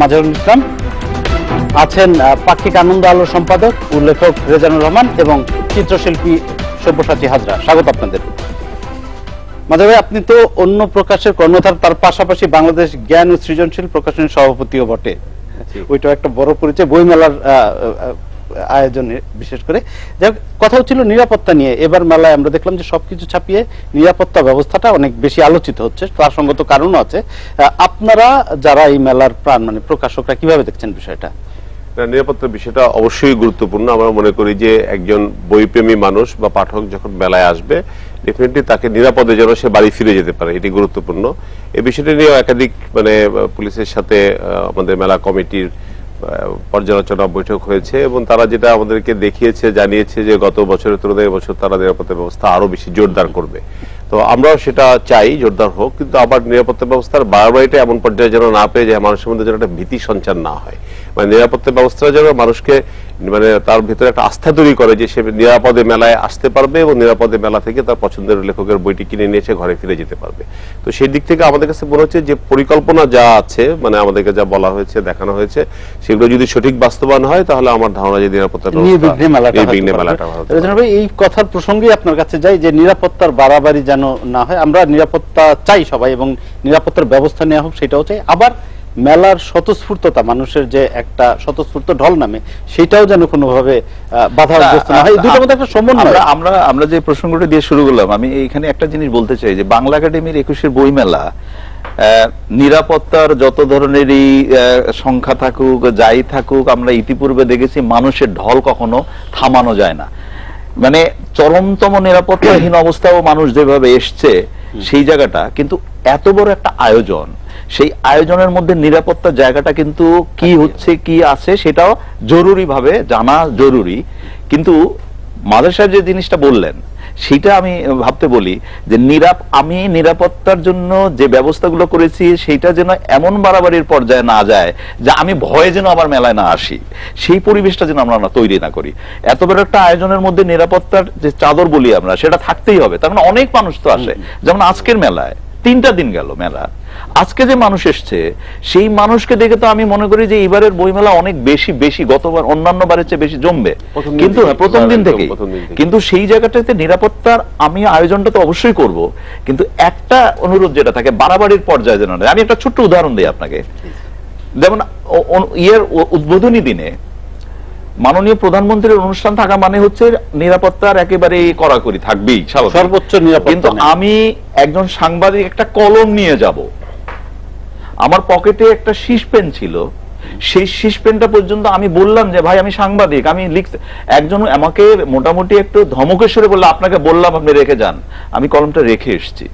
মাজারুল ইসলাম, আছেন পাক্ষিক আনন্দ আলোর সম্পাদক ও লেখক রেজানুর রহমান এবং চিত্রশিল্পী সব্যসাচী হাজরা। স্বাগত আপনাদের। মাজার ভাই, আপনি তো অন্য প্রকাশের কর্মধার, তার পাশাপাশি বাংলাদেশ জ্ঞান ও সৃজনশীল প্রকাশনীর সভাপতিও বটে। ওইটাও একটা বড় পরিচয়, বইমেলার আয়োজনে বিশেষ করে। যাক, কথা হচ্ছিল নিরাপত্তা নিয়ে। এবার মেলায় আমরা দেখলাম যে সবকিছু ছাপিয়ে নিরাপত্তা ব্যবস্থাটা অনেক বেশি আলোচিত হচ্ছে, তার সঙ্গত কারণও আছে। আপনারা যারা এই মেলার প্রাণ, মানে প্রকাশকরা, কিভাবে দেখছেন বিষয়টা? নিরাপত্তার বিষয়টা অবশ্যই গুরুত্বপূর্ণ। আমরা মনে করি যে একজন বইপ্রেমী মানুষ বা পাঠক যখন মেলায় আসবে, ডেফিনেটলি তাকে নিরাপদে যেন সে বাড়ি ফিরে যেতে পারে, এটি গুরুত্বপূর্ণ। এই বিষয়টি নিয়ে একাধিক পুলিশের সাথে আমাদের মেলা কমিটির পর্যালোচনা বৈঠক হয়েছে এবং তারা যেটা আমাদেরকে দেখিয়েছে, জানিয়েছে যে গত বছরের তুলনায় এবছর তারা নিরাপত্তা ব্যবস্থা আরো বেশি জোরদার করবে। তো আমরাও সেটা চাই জোরদার হোক, কিন্তু আবার নিরাপত্তা ব্যবস্থার বাড়াবাড়িটা এমন পর্যায়ে যেন না পেয়ে যায় মানুষের মধ্যে যেন একটা ভীতি সঞ্চার না হয়। মানে নিরাপত্তা ব্যবস্থা যেন মানুষকে তার ভিতরে একটা আস্থা তৈরি করে যে সে নিরাপদে মেলায় আসতে পারবে এবং নিরাপদে মেলা থেকে তার পছন্দের লেখকের বইটি কিনে নিয়ে এসে ঘরে ফিরে যেতে পারবে। তো সেই দিক থেকে আমাদের কাছে মনে হচ্ছে যে পরিকল্পনা যা আছে, আমাদেরকে যা বলা হয়েছে, দেখানো হয়েছে, সেগুলো যদি সঠিক বাস্তবায়ন হয় তাহলে আমার ধারণা যে নিরাপত্তা এই কথার প্রসঙ্গে আপনার কাছে যাই যে নিরাপত্তার বাড়াবাড়ি যেন না হয়। আমরা নিরাপত্তা চাই সবাই এবং নিরাপত্তার ব্যবস্থা নেওয়া হোক, সেটাও চাই। আবার মেলার স্বতঃস্ফূর্ততা, মানুষের যে একটা স্বতঃস্ফূর্ত ঢল নামে, সেটাও যেন কোনোভাবে বাধাগ্রস্ত না হয়। এই দুটোর মধ্যে একটা সমন্বয়। আমরা যে প্রসঙ্গটা দিয়ে শুরু করলাম, আমি এইখানে একটা জিনিস বলতে চাই যে বাংলা একাডেমির 21 বই মেলা নিরাপত্তার যত ধরনেরই সংখ্যা থাকুক, যাই থাকুক, আমরা ইতিপূর্বে দেখেছি মানুষের ঢল কখনো থামানো যায় না। মানে চরমতম নিরাপত্তাহীন অবস্থাও মানুষ যেভাবে এসছে সেই জায়গাটা, কিন্তু এত বড় একটা আয়োজন, সেই আয়োজনের মধ্যে নিরাপত্তার জায়গাটা কিন্তু কি হচ্ছে, কি আছে, সেটাও জরুরি ভাবে জানা জরুরি। কিন্তু মাদার সাহেব যে জিনিসটা বললেন, সেটা আমি ভাবতে বলি যে আমি নিরাপত্তার জন্য যে ব্যবস্থাগুলো করেছি সেটা যেন এমন বাড়াবাড়ির পর্যায়ে না যায় যে আমি ভয়ে যেন আবার মেলায় না আসি, সেই পরিবেশটা যেন আমরা তৈরি না করি। এত বড় একটা আয়োজনের মধ্যে নিরাপত্তার যে চাদর বলি আমরা, সেটা থাকতেই হবে। তার মানে অনেক মানুষ তো আসে, যেমন আজকের মেলায় 3টা দিন গেল মেলা, আজকে যে মানুষ এসছে সেই মানুষকে দেখে তো আমি মনে করি যে এবারের বইমেলা অনেক বেশি গতবার অন্যান্য বারের চেয়ে বেশি জমবে, কিন্তু প্রথম দিন থেকে। কিন্তু সেই জায়গাটাতে নিরাপত্তার আমি আয়োজনটা তো অবশ্যই করব, কিন্তু একটা অনুরোধ যেটা থাকে বাড়াবাড়ির পর্যায়ে যেন। আমি একটা ছোট্ট উদাহরণ দিই আপনাকে। যেমন উদ্বোধনী দিনে মাননীয় প্রধানমন্ত্রীর অনুষ্ঠান থাকা মানে হচ্ছে নিরাপত্তার একেবারে কড়াকড়ি থাকবেই, সর্বোচ্চ নিরাপত্তা। কিন্তু আমি একজন সাংবাদিক একটা কলম নিয়ে যাব, আমার পকেটে একটা শীষ পেন ছিল, সেই শীষ পেনটা পর্যন্ত আমি বললাম যে ভাই আমি সাংবাদিক, আমি লিখতে। একজন আমাকে মোটামুটি একটু ধমকেশ্বরে বললো আপনাকে বললাম আপনি রেখে যান, আমি কলমটা রেখে এসেছি।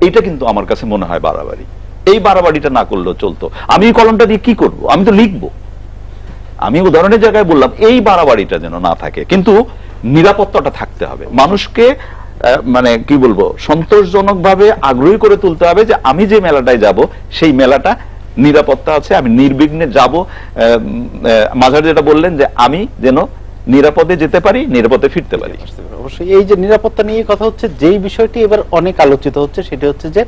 এইটা কিন্তু আমার কাছে মনে হয় বাড়াবাড়ি। এই বাড়াবাড়িটা না করলেও চলতো। আমি এই কলমটা দিয়ে কি করব? আমি তো লিখবো। আমি উদাহরণের জায়গায় বললাম এই বাড়াবাড়িটা যেন না থাকে, কিন্তু নিরাপত্তাটা থাকতে হবে। মানুষকে কি বলবো, সন্তোষজনক ভাবে আগ্রহী করে তুলতে হবে যে আমি যে মেলাটায় যাব সেই মেলাটা নিরাপত্তা আছে, আমি নির্বিঘ্নে যাব। মাঝার যেটা বললেন যে আমি যেন নিরাপদে যেতে পারি, নিরাপদে ফিরতে পারি। অবশ্যই এই যে নিরাপত্তা নিয়ে কথা হচ্ছে, যেই বিষয়টি এবার অনেক আলোচিত হচ্ছে সেটা হচ্ছে যে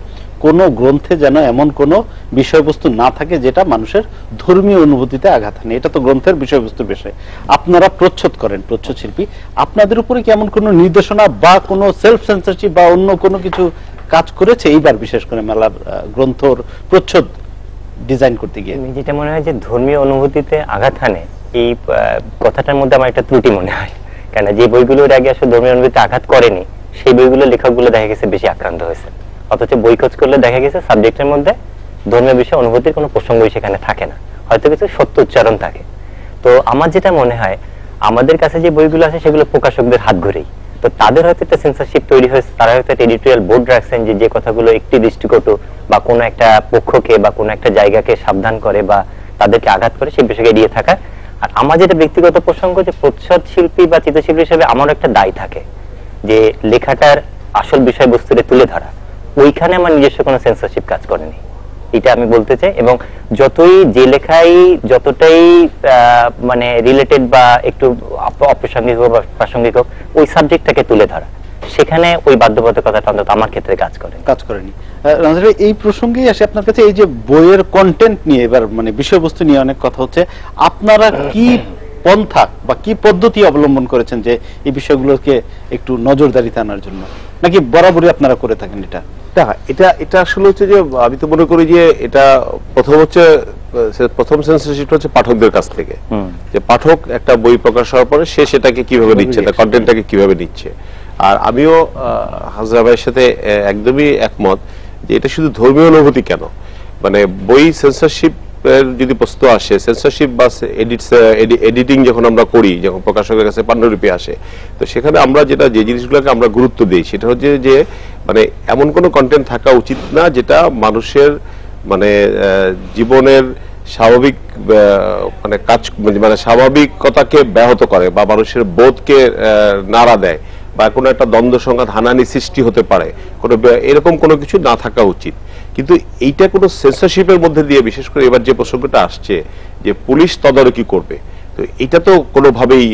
কোন গ্রন্থে যেন এমন কোন বিষয়বস্তু না থাকে যেটা মানুষের ধর্মীয় অনুভূতিতে আঘাত হানে। এটা তো গ্রন্থের বিষয়বস্তুর বিষয়। আপনারা প্রচ্ছদ করেন, প্রচ্ছদ শিল্পী, আপনাদের উপরে কি এমন কোন নির্দেশনা বা কোন সেলফ সেন্সরশিপ বা অন্য কোনো কিছু কাজ করেছে এইবার, বিশেষ করে মেলার গ্রন্থর প্রচ্ছদ ডিজাইন করতে গিয়ে? যেটা মনে হয় যে ধর্মীয় অনুভূতিতে আঘাত হানে, এই কথাটার মধ্যে আমার একটা ত্রুটি মনে হয়। কেন যে বইগুলোর আগে আসলে ধর্মীয় অনুভূতিতে আঘাত করেনি, সেই বইগুলো লেখকগুলো দেখা গেছে বেশি আক্রান্ত হয়েছে। অথচ বই খোঁজ করলে দেখা গেছে সাবজেক্টের মধ্যে ধর্মীয় বিষয়ে অনুভূতির কোনো প্রসঙ্গই সেখানে থাকে না, হয়তো কিছু সত্য উচ্চারণ থাকে। তো আমার যেটা মনে হয়, আমাদের কাছে যে বইগুলো আছে সেগুলো প্রকাশকদের হাত ঘুরেই, তো তাদের হয়তো একটা সেন্সরশিপ তৈরি হয়েছে, তারা হয়তো একটা এডিটোরিয়াল বোর্ড রাখছেন যে কথাগুলো একটি দৃষ্টিকটু বা কোনো একটা পক্ষকে বা কোনো একটা জায়গাকে সাবধান করে বা তাদেরকে আঘাত করে সেই বিষয়কে এড়িয়ে থাকা। আর আমার যেটা ব্যক্তিগত প্রসঙ্গ, যে প্রচ্ছদ শিল্পী বা চিত্রশিল্পী হিসেবে আমার একটা দায় থাকে যে লেখাটার আসল বিষয়বস্তুটা তুলে ধরা। ওইখানে আমার নিজস্ব কোনো সেন্সরশিপ কাজ করেনি, এটা আমি বলতে চাই। এবং যতই যে লেখাই যতটাই রিলেটেড বা একটু অপ্রাসঙ্গিক হোক বা প্রাসঙ্গিক হোক, ওই সাবজেক্টটাকে তুলে ধরা, সেখানে ওই বাধ্যবাধকতাটা অন্তত আমার ক্ষেত্রে কাজ করেনি। রাজা ভাই, এই প্রসঙ্গেই আসে আপনার কাছে, এই যে বইয়ের কন্টেন্ট নিয়ে এবার মানে বিষয়বস্তু নিয়ে অনেক কথা হচ্ছে, আপনারা কি পন্থা বা কি পদ্ধতি অবলম্বন করেছেন যে এই বিষয়গুলোকে একটু নজরদারিতে আনার জন্য, নাকি বরাবরই আপনারা করে থাকেন এটা? এটা আসলে হচ্ছে যে আমি তো মনে করি যে এটা প্রথম সেন্সরশিপটা হচ্ছে পাঠকদের কাছ থেকে, যে পাঠক একটা বই প্রকাশ হওয়ার পরে সে সেটাকে কিভাবে নিচ্ছে, তার কন্টেন্টটাকে কিভাবে নিচ্ছে। আর আমিও হাজরা ভাইয়ের সাথে একদমই একমত যে এটা শুধু ধর্মীয় অনুভূতি কেন, মানে বই সেন্সরশিপ যদি প্রশ্ন আসে, সেন্সরশিপ বা এডিটিং যখন আমরা করি, যখন প্রকাশকের কাছে পাণ্ডুলিপি আসে, তো সেখানে আমরা যে জিনিসগুলোকে আমরা গুরুত্ব দিই সেটা হচ্ছে যে মানে এমন কোনো কন্টেন্ট থাকা উচিত না যেটা মানুষের মানে জীবনের স্বাভাবিক মানে কাজ মানে স্বাভাবিকতাকে ব্যাহত করে বা মানুষের বোধকে নাড়া দেয় বা কোনো একটা দ্বন্দ্ব সংঘাত হানাহানি সৃষ্টি হতে পারে, কোনো এরকম কোনো কিছু না থাকা উচিত। কিন্তু এইটা কোনো সেন্সরশিপের মধ্যে দিয়ে, বিশেষ করে এবার যে প্রসঙ্গটা আসছে যে পুলিশ তদারকি করবে, তো এটা তো কোনোভাবেই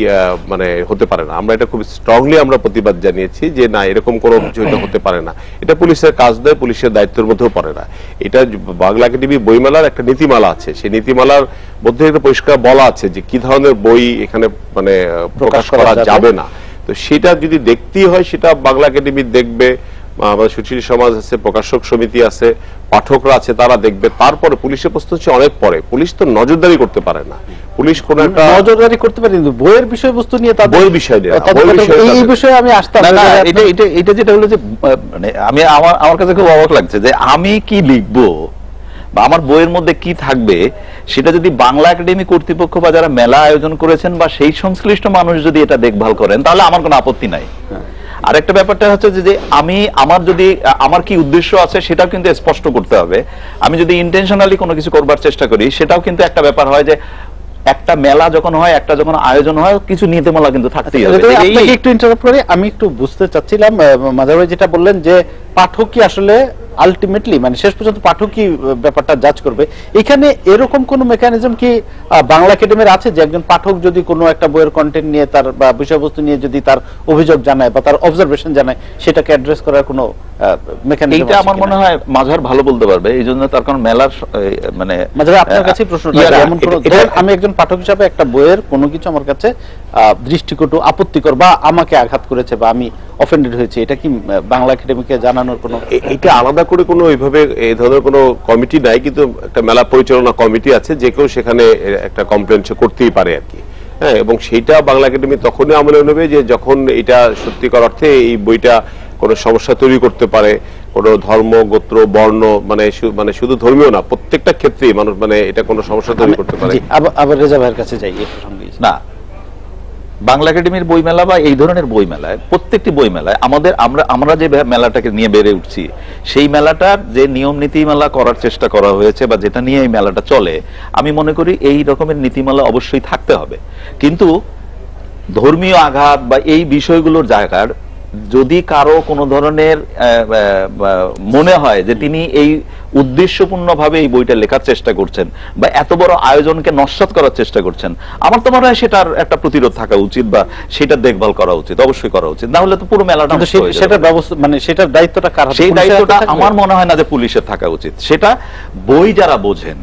মানে হতে পারে না। আমরা এটা খুব স্ট্রংলি আমরা প্রতিবাদ জানিয়েছি যে না, এরকম কোনো কিছু এটা হতে পারে না, এটা পুলিশের কাজ নয়, পুলিশের দায়িত্বের মধ্যেও পড়ে না। এটা বাংলা একাডেমি বইমেলার একটা নীতিমালা আছে, সেই নীতিমালার মধ্যে একটা পরিষ্কার বলা আছে যে কি ধরনের বই এখানে মানে প্রকাশ করা যাবে না। তো সেটা যদি দেখতেই হয় সেটা বাংলা একাডেমি দেখবে, আমাদের সুশীল সমাজ আছে, প্রকাশক সমিতি আছে, পাঠকরা আছে, তারা দেখবে। তারপরে পুলিশের প্রশ্ন হচ্ছে অনেক পরে, পুলিশ তো নজরদারি করতে পারে না, পুলিশ কোন একটা নজরদারি করতে পারে কিন্তু বইয়ের বিষয়বস্তু নিয়ে তাদের বইয়ের বিষয় নিয়ে এই বিষয়ে আমি আসতাম না। এটা যেটা হলো যে মানে আমি আমার কাছে খুব অবাক লাগছে যে আমি কি লিখবো বা আমার বইয়ের মধ্যে কি থাকবে সেটা যদি বাংলা একাডেমি কর্তৃপক্ষ বা যারা মেলা আয়োজন করেছেন বা সেই সংশ্লিষ্ট মানুষ যদি এটা দেখভাল করেন তাহলে আমার কোনো আপত্তি নাই। আরেকটা ব্যাপারটা হচ্ছে যে আমি আমার কি উদ্দেশ্য আছে সেটাও কিন্তু স্পষ্ট করতে হবে। আমি যদি ইন্টেনশনালি কোনো কিছু করবার চেষ্টা করি সেটাও কিন্তু একটা ব্যাপার হয় যে একটা মেলা যখন হয়, একটা যখন আয়োজন হয়, কিছু নীতিমালা কিন্তু থাকতেই হবে। একটু ইন্টারাপ্ট করে আমি একটু বুঝতে চাচ্ছিলাম মাজার ভাই যেটা বললেন যে পাঠক কি আসলে আলটিমেটলি মানে শেষ পর্যন্ত পাঠক কি ব্যাপারটা জাজ করবে, এখানে এরকম কোন মেকানিজম কি বাংলা একাডেমির আছে যে একজন পাঠক যদি কোনো একটা বইয়ের কন্টেন্ট নিয়ে তার বা বিষয়বস্তু নিয়ে যদি তার অভিযোগ জানায় বা তার অবজারভেশন জানায় সেটাকে অ্যাড্রেস করার কোনো মেকানিজম? এইটা আমার মনে হয় মাঝার ভালো বলতে পারবে, এই জন্য তার কারণ মেলার মানে মাঝার আপনার কাছে প্রশ্নটা এমন কোন আমি একজন পাঠক হিসাবে একটা বইয়ের কোনো কিছু আমার কাছে দৃষ্টিকটু আপত্তিকর বা আমাকে আঘাত করেছে বা আমি অফেন্ডেড হয়েছে, এটা কি বাংলা একাডেমিকে জানানোর কোনো এটা আলাদা করে কোনো ওইভাবে এই ধরনের কোনো কমিটি নাই, কিন্তু একটা মেলা পরিচালনা কমিটি আছে, যে কেউ সেখানে একটা কমপ্লেন করতেই পারে আর কি। হ্যাঁ, এবং সেইটা বাংলা একাডেমি তখনই আমলে নেবে যে যখন এটা সত্যিকার অর্থে এই বইটা কোনো সমস্যা তৈরি করতে পারে, কোনো ধর্ম, গোত্র, বর্ণ মানে শুধু ধর্মীয় না, প্রত্যেকটা ক্ষেত্রেই মানুষ মানে এটা কোনো সমস্যা তৈরি করতে পারে। আবার রেজা ভাইয়ের কাছে যাই এই প্রসঙ্গে। না, বাংলা একাডেমির বইমেলা বা এই ধরনের বইমেলায়, প্রত্যেকটি বইমেলায় আমরা যে মেলাটাকে নিয়ে বেড়ে উঠছি সেই মেলাটার যে নিয়ম নীতিমালা করার চেষ্টা করা হয়েছে বা যেটা নিয়ে এই মেলাটা চলে, আমি মনে করি এই রকমের নীতিমালা অবশ্যই থাকতে হবে। কিন্তু ধর্মীয় আঘাত বা এই বিষয়গুলোর জায়গার যদি কারো কোনো ধরনের মনে হয় যে তিনি এই উদ্দেশ্যপূর্ণভাবে এই বইটা লেখার চেষ্টা করছেন বা এত বড় আয়োজনকে নস্যাৎ করার চেষ্টা করছেন, আমার তো মনে হয় সেটার একটা প্রতিরোধ থাকা উচিত বা সেটা দেখভাল করা উচিত, অবশ্যই করা উচিত। না হলে তো পুরো মেলাটা সেটার ব্যবস্থা মানে সেটার দায়িত্বটা কার? সেই দায়িত্বটা আমার মনে হয় না যে পুলিশের থাকা উচিত। সেটা বই যারা বোঝেন,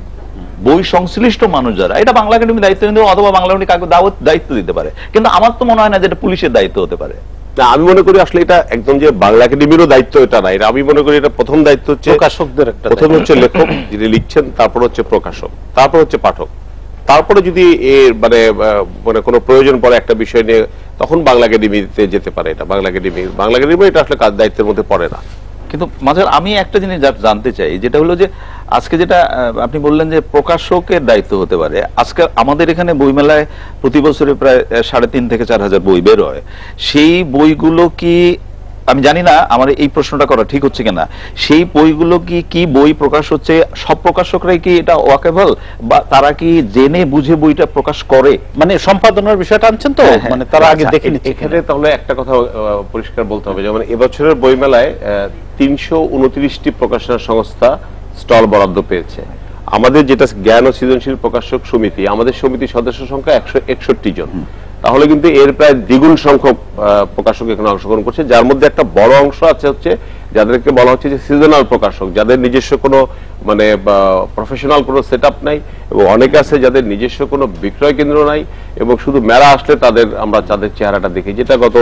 বই সংশ্লিষ্ট মানুষ যারা, এটা বাংলা একাডেমি দায়িত্ব নিতে অথবা বাংলা একাডেমি কাউকে দায়িত্ব দিতে পারে, কিন্তু আমার তো মনে হয় না যে এটা পুলিশের দায়িত্ব হতে পারে। আমি মনে করি আসলে এটা একদম যে বাংলা একাডেমিরও দায়িত্ব এটা না, এটা আমি মনে করি এটা প্রথম দায়িত্ব হচ্ছে প্রকাশকদের। প্রথম হচ্ছে লেখক যিনি লিখছেন, তারপর হচ্ছে প্রকাশক, তারপর হচ্ছে পাঠক, তারপরে যদি এর মানে কোনো প্রয়োজন পড়ে একটা বিষয় নিয়ে তখন বাংলা একাডেমিতে যেতে পারে। এটা বাংলা একাডেমি এটা আসলে কাজ দায়িত্বের মধ্যে পড়ে না। কিন্তু মাঝে আমি একটা জিনিস জানতে চাই, যেটা হলো যে আজকে যেটা আপনি বললেন যে প্রকাশকের দায়িত্ব হতে পারে, আজকে আমাদের এখানে বইমেলায় প্রতি বছরে প্রায় 3,500 থেকে 4,000 বই বের হয়। সেই বইগুলো কি, আমি জানি না আমার এই প্রশ্নটা করা ঠিক হচ্ছে কিনা, সেই বইগুলো কি বই প্রকাশ হচ্ছে সব প্রকাশকরাই কি এটা ওয়াকেবল বা তারা কি জেনে বুঝে বইটা প্রকাশ করে? মানে সম্পাদনার বিষয়টা আনছেন তো, মানে তারা আগে দেখে নিচ্ছে। এখানে তাহলে একটা কথা পরিষ্কার বলতে হবে, যেমন এবছরের বইমেলায় 329টি প্রকাশনা সংস্থা স্টল বরাদ্দ পেয়েছে। আমাদের যেটা জ্ঞান ও সৃজনশীল প্রকাশক সমিতি, আমাদের সমিতির সদস্য সংখ্যা 161 জন। তাহলে কিন্তু এর প্রায় দ্বিগুণ সংখ্যক প্রকাশক এখানে অংশগ্রহণ করছে, যার মধ্যে একটা বড় অংশ আছে হচ্ছে যাদেরকে বলা হচ্ছে যে সিজনাল প্রকাশক, যাদের নিজস্ব কোনো মানে প্রফেশনাল কোনো সেটআপ নাই, এবং অনেকে আছে যাদের নিজস্ব কোনো বিক্রয় কেন্দ্র নাই, এবং শুধু মেলা আসলে আমরা তাদের চেহারাটা দেখি, যেটা গত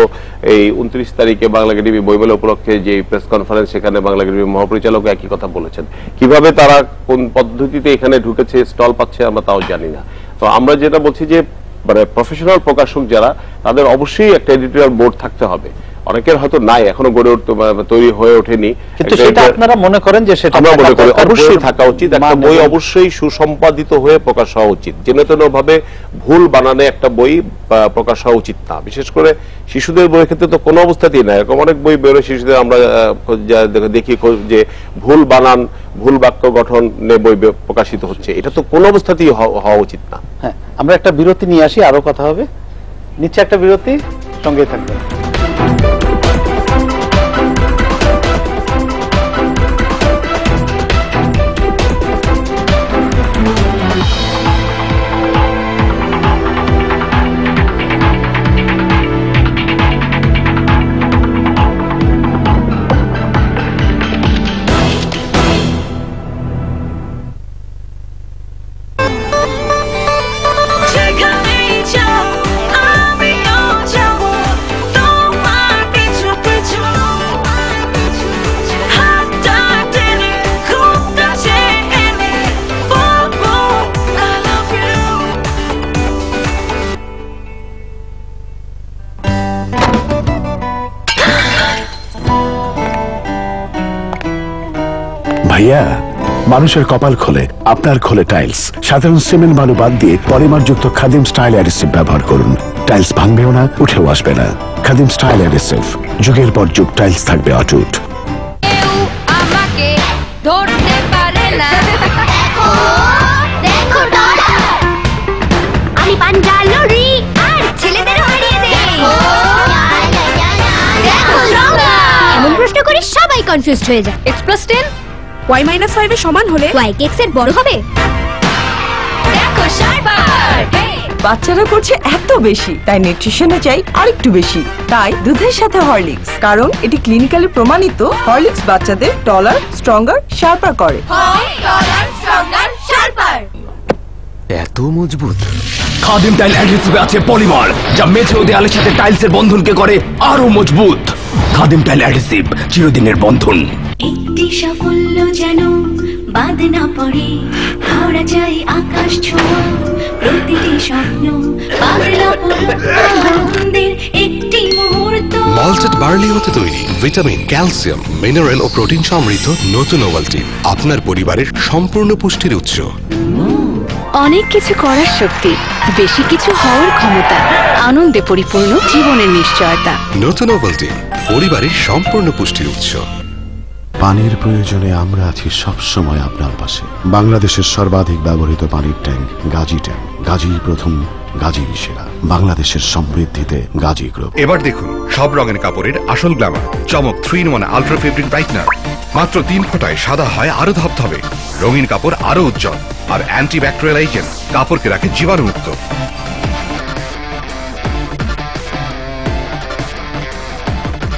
এই 29 তারিখে বাংলা একাডেমি বইমেলা উপলক্ষে যে প্রেস কনফারেন্স, সেখানে বাংলা একাডেমি মহাপরিচালক একই কথা বলেছেন। কিভাবে তারা কোন পদ্ধতিতে এখানে ঢুকেছে, স্টল পাচ্ছে, আমরা তাও জানি না। তো আমরা যেটা বলছি যে মানে প্রফেশনাল প্রকাশক যারা, তাদের অবশ্যই একটা এডিটোরিয়াল বোর্ড থাকতে হবে। অনেকের হয়তো নাই, এখনো গড়ে উঠতে তৈরি হয়ে ওঠেনি, কিন্তু সেটা আপনারা মনে করেন যে সেটা আমরা মনে করি অবশ্যই থাকা উচিত। একটা বই অবশ্যই সুসম্পাদিত হয়ে প্রকাশ হওয়া উচিত, যেন তেন ভাবে ভুল বানানে একটা বই প্রকাশ হওয়া উচিত না। বিশেষ করে শিশুদের বইয়ের ক্ষেত্রে তো কোনো অবস্থাতেই না, এরকম অনেক বই বেরোয় শিশুদের আমরা দেখি যে ভুল বানান, ভুল বাক্য গঠন নিয়ে বই প্রকাশিত হচ্ছে, এটা তো কোনো অবস্থাতেই হওয়া উচিত না। হ্যাঁ, আমরা একটা বিরতি নিয়ে আসি, আরো কথা হবে, নিচে একটা বিরতি, সঙ্গে থাকবেন। ভাইয়া, মানুষের কপাল খোলে, আপনার খোলে টাইলস। সাধারণ সিমেন্ট বালু বাদ দিয়ে পলিমারযুক্ত খাদিম স্টাইল অ্যাডহেসিভ ব্যবহার করুন। টাইলস ভাঙবেও না, উঠেও আসবে না। খাদিম স্টাইল অ্যাডহেসিভ, যুগের পর যুগ টাইলস থাকবে অটুট। আমি পাঞ্জালরি আর ছেলেদেরও হারিয়ে দেই। এমন প্রশ্ন করে সবাই কনফিউজড হয়ে যায়। x + 10 y - 5 এর সমান হলে y x এর বড় হবে। দেখো শারবার, বাচ্চারা করছে এত বেশি, তাই নিউট্রিশনে চাই আরেকটু বেশি। তাই দুধের সাথে হরলিক্স, কারণ এটি ক্লিনিক্যালি প্রমাণিত হরলিক্স বাচ্চাদের টলার, স্ট্রঙ্গার, শার্পার করে। এত মজবুত খাদিম টাইল অ্যাডহেসিভে আছে পলিমার, যা মেঝে ও দেয়ালের সাথে টাইলসের বন্ধনকে করে আরো মজবুত। খাদিম টাইল অ্যাডহেসিভ, চিরদিনের বন্ধন। একটি সাফল্য যেন বাদ না পড়ে, হাওড়া চাই আকাশ ছোঁয়া, প্রতিটি স্বপ্ন পাগলা আনন্দের একটি মুহূর্ত। মল্টেড বার্লি হতে তৈরি ভিটামিন, ক্যালসিয়াম, মিনারেল ও প্রোটিন সমৃদ্ধ নতুন ওভালটিন, আপনার পরিবারের সম্পূর্ণ পুষ্টির উৎস। অনেক কিছু করার শক্তি, বেশি কিছু হওয়ার ক্ষমতা, আনন্দে পরিপূর্ণ জীবনের নিশ্চয়তা। নতুন ওভালটিন, পরিবারের সম্পূর্ণ পুষ্টির উৎস। পানির প্রয়োজনে আমরা আছি সবসময় আপনার পাশে। বাংলাদেশের সর্বাধিক ব্যবহৃত পানির ট্যাঙ্ক গাজী ট্যাঙ্ক, গাজীর প্রথম, গাজীর সেরা। বাংলাদেশের সমৃদ্ধিতে গাজী গ্রুপ। এবার দেখুন সব রঙের কাপড়ের আসল গ্ল্যামার। চমক 3-in-1 আলট্রা ফেব্রিক ব্রাইটনার, মাত্র 3 ফোঁটায় সাদা হয় আরো ধবধবে, রঙিন কাপড় আরো উজ্জ্বল, আর অ্যান্টিব্যাকটেরিয়াল এজেন্ট কাপড়কে রাখে জীবাণুমুক্ত।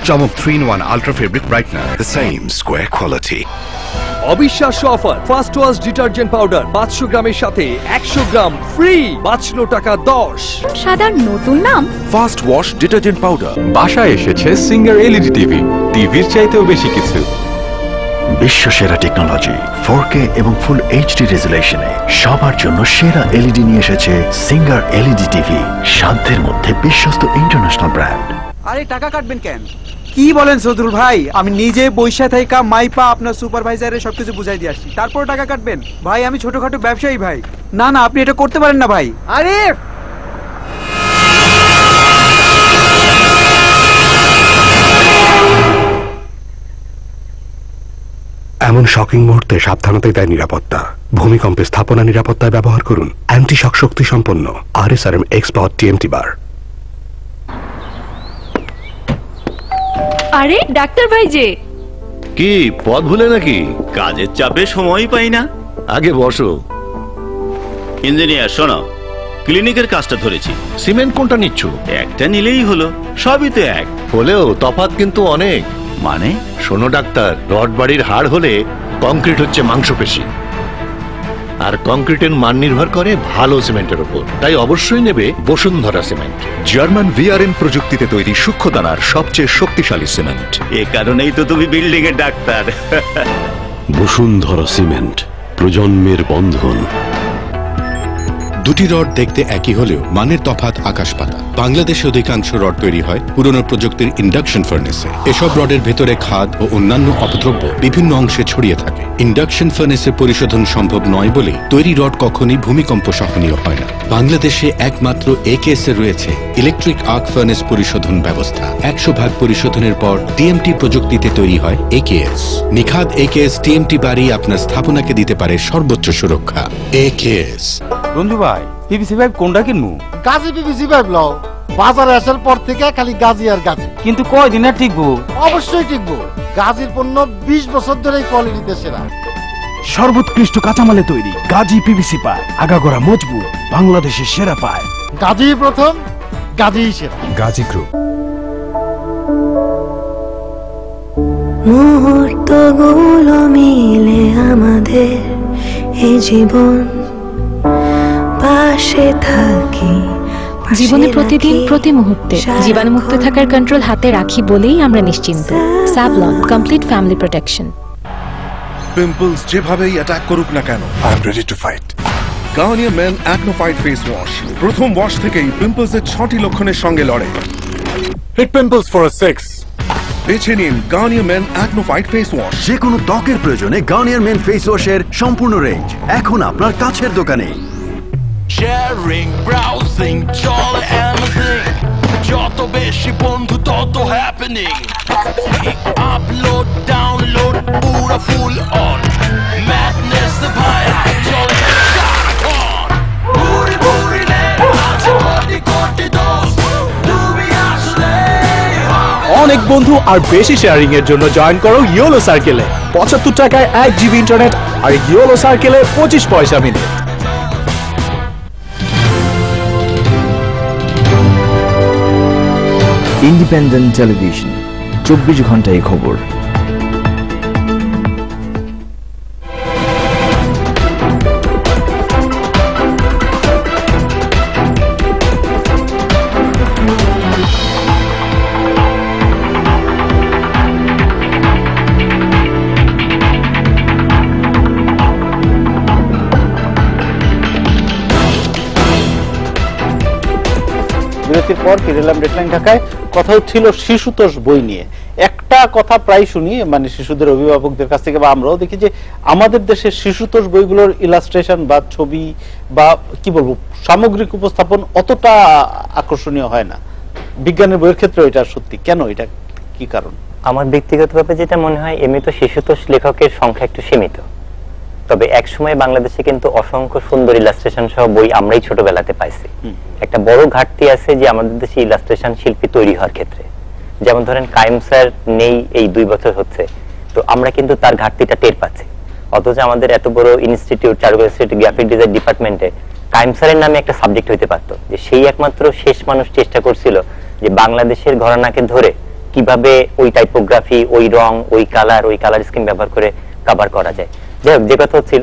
Chamak 3-in-1 ultra fabric brightener, the same square quality. অবিশ্বাস্য offer, first wash detergent powder 500 গ্রামের সাথে 100 গ্রাম ফ্রি, বাঁচলো টাকা 10। সাদার নতুন নাম ফার্স্ট ওয়াশ ডিটারজেন্ট পাউডার। বাসায় এসেছে সিঙ্গার এলইডি টিভি, টিভির চাইতেও বেশি কিছু। বিশ্ব সেরা টেকনোলজি, 4K এবং ফুল HD রেজুলেশনে সবার জন্য সেরা এলইডি নিয়ে এসেছে সিঙ্গার এলইডি টিভি, সাধ্যের মধ্যে বিশ্বস্ত ইন্টারন্যাশনাল ব্র্যান্ড। আরে টাকা কাটবেন কেন? কি বলেন সদরুল ভাই, আমি নিজে বৈশা থাইকা মাইপা আপনার সুপারভাইজারে সবকিছু বুঝাই দিয়ে আসছি, তারপর টাকা কাটবেন? ভাই আমি ছোটখাটো ব্যবসায়ী ভাই। না না, আপনি এটা করতে পারেন না ভাই। আরে এমন শকিং মুহূর্তে সাবধানতাই তাই নিরাপত্তা। ভূমিকম্পে স্থাপনা নিরাপত্তায় ব্যবহার করুন অ্যান্টি শক শক্তি সম্পন্ন RSRM এক্সপার্ট TMT বার। আরে ডাক্তার ভাই যে কি পথ ভুলে নাকি? কাজের চাপে সময়ই পাই না। আগে বসো। ইঞ্জিনিয়ার শোনো, ক্লিনিকের কাজটা ধরেছি। সিমেন্ট কোনটা নিচ্ছ? একটা নিলেই হলো, সবই তো এক। হলেও তফাৎ কিন্তু অনেক। মানে শোনো ডাক্তার, রড বাড়ির হাড় হলে কংক্রিট হচ্ছে মাংসপেশি, আর কংক্রিটের মান নির্ভর করে ভালো সিমেন্টের উপর। তাই অবশ্যই নেবে বসুন্ধরা সিমেন্ট। জার্মান ভিআরএম প্রযুক্তিতে তৈরি সূক্ষ্ম দানার সবচেয়ে শক্তিশালী সিমেন্ট। এ কারণেই তো তুমি বিল্ডিং এর ডাক্তার। বসুন্ধরা সিমেন্ট, প্রজন্মের বন্ধন। দুটি রড দেখতে একই হলেও মানের তফাৎ আকাশ পাতাল। বাংলাদেশে অধিকাংশ রড তৈরি হয় পুরনো প্রযুক্তির ইন্ডাকশন ফার্নেসে। এসব রডের ভেতরে খাদ ও অন্যান্য অপদ্রব্য বিভিন্ন অংশে ছড়িয়ে থাকে। ইন্ডাকশন ফার্নেসে পরিশোধন সম্ভব নয় বলে তৈরি রড কখনই ভূমিকম্প সহনীয় হয় না। বাংলাদেশে একমাত্র একেএস এ রয়েছে ইলেকট্রিক আর্ক ফার্নেস পরিশোধন ব্যবস্থা। 100% পরিশোধনের পর টিএমটি প্রযুক্তিতে তৈরি হয় একেএস। নিখাদ একেএস টিএমটি বাড়ি আপনার স্থাপনাকে দিতে পারে সর্বোচ্চ সুরক্ষা। একেএস। বন্ধু ভাই, পিভিসি পাইপ কোনটা কিনবো? গাজী পিভিসি পাইপ লও। বাজারে আসার পর থেকে খালি গাজী আর গাজী। কিন্তু কয়দিন আর টিকবো? অবশ্যই টিকবো। গাজীর পণ্য 20 বছর ধরে কোয়ালিটিতে সেরা। সর্বোৎকৃষ্ট কাঁচামালে তৈরি গাজী পিভিসি পাইপ, আগাগোড়া মজবুত, বাংলাদেশের সেরা পাইপ। গাজী প্রথম, গাজী সেরা। গাজী গ্রুপ। মুহূর্তগুলো মিলে আমাদের এই জীবন, পাশে থাকি জীবনে প্রতিদিন প্রতি মুহূর্তে জীবাণুমুক্ত থাকার কন্ট্রোল হাতে রাখি বলেই আমরা নিশ্চিন্ত। Savlon complete family protection. Pimples যেভাবেই অ্যাটাক করুক না কেন, I am ready to fight. Garnier Men AcnoFight face wash প্রথম ওয়াশ থেকেই পিম্পলসের 6টি লক্ষণের সঙ্গে লড়ে। Hit pimples for a 6। বেছে নিন Garnier Men AcnoFight face wash. যে কোনো ত্বকের প্রয়োজনে গার্নিয়ার মেন ফেস ওয়াশের সম্পূর্ণ রেঞ্জ এখন আপনার কাছের দোকানে। Sharing, browsing, jolly anything. যত বেশি বন্ধু তত happening. Upload, download, পুরো full on. Madness the fire, jolly on. Booty booty নে, আছে কোটি দোস্ত, তুমি আসলে অনেক বন্ধু আর বেশি শেয়ারিং এর জন্য জয়েন করো ইয়োলো সার্কেলে। 75 টাকায় 1 জিবি ইন্টারনেট আর ইয়োলো সার্কেলে 25 পয়সা মিনিট। ইন্ডিপেন্ডেন্ট টেলিভিশন, 24 ঘন্টায় খবর। বিরতির পর ফিরে এলাম ডেডলাইন ঢাকায়। কথা হচ্ছিল শিশুতোষ বই নিয়ে। একটা কথা প্রায় শুনি, মানে শিশুদের অভিভাবকদের কাছ থেকে, বা আমরাও দেখি যে আমাদের দেশের শিশুতোষ বইগুলোর ইলাস্ট্রেশন বা ছবি বা কি বলবো সামগ্রিক উপস্থাপন অতটা আকর্ষণীয় হয় না। বিজ্ঞানের বইয়ের ক্ষেত্রে এটা সত্যি। কেন, এটা কি কারণ? আমার ব্যক্তিগতভাবে যেটা মনে হয়, এমনি তো শিশুতোষ লেখকের সংখ্যা একটু সীমিত, তবে এক সময় বাংলাদেশে কিন্তু অসংখ্য সুন্দর ইলাস্ট্রেশন সহ বই আমরাই ছোটবেলাতে পাইছি। একটা বড় ঘাটতি আছে যে আমাদের দেশে ইলাস্ট্রেশন শিল্পী তৈরি হওয়ার ক্ষেত্রে। যেমন ধরেন কায়েম স্যার নেই, এই 2 বছর হচ্ছে, তো আমরা কিন্তু তার ঘাটতিটা টের পাচ্ছি। অথচ আমাদের এত বড় ইনস্টিটিউট, চারুকলা ইনস্টিটিউট, গ্রাফিক ডিজাইন ডিপার্টমেন্টে কায়েম স্যারের নামে একটা সাবজেক্ট হইতে পারতো, যে সেই একমাত্র শেষ মানুষ চেষ্টা করছিল যে বাংলাদেশের ঘরানাকে ধরে কিভাবে ওই টাইপোগ্রাফি, ওই রং, ওই কালার স্কিম ব্যবহার করে কভার করা যায়। যাই হোক, যে কথা হচ্ছিল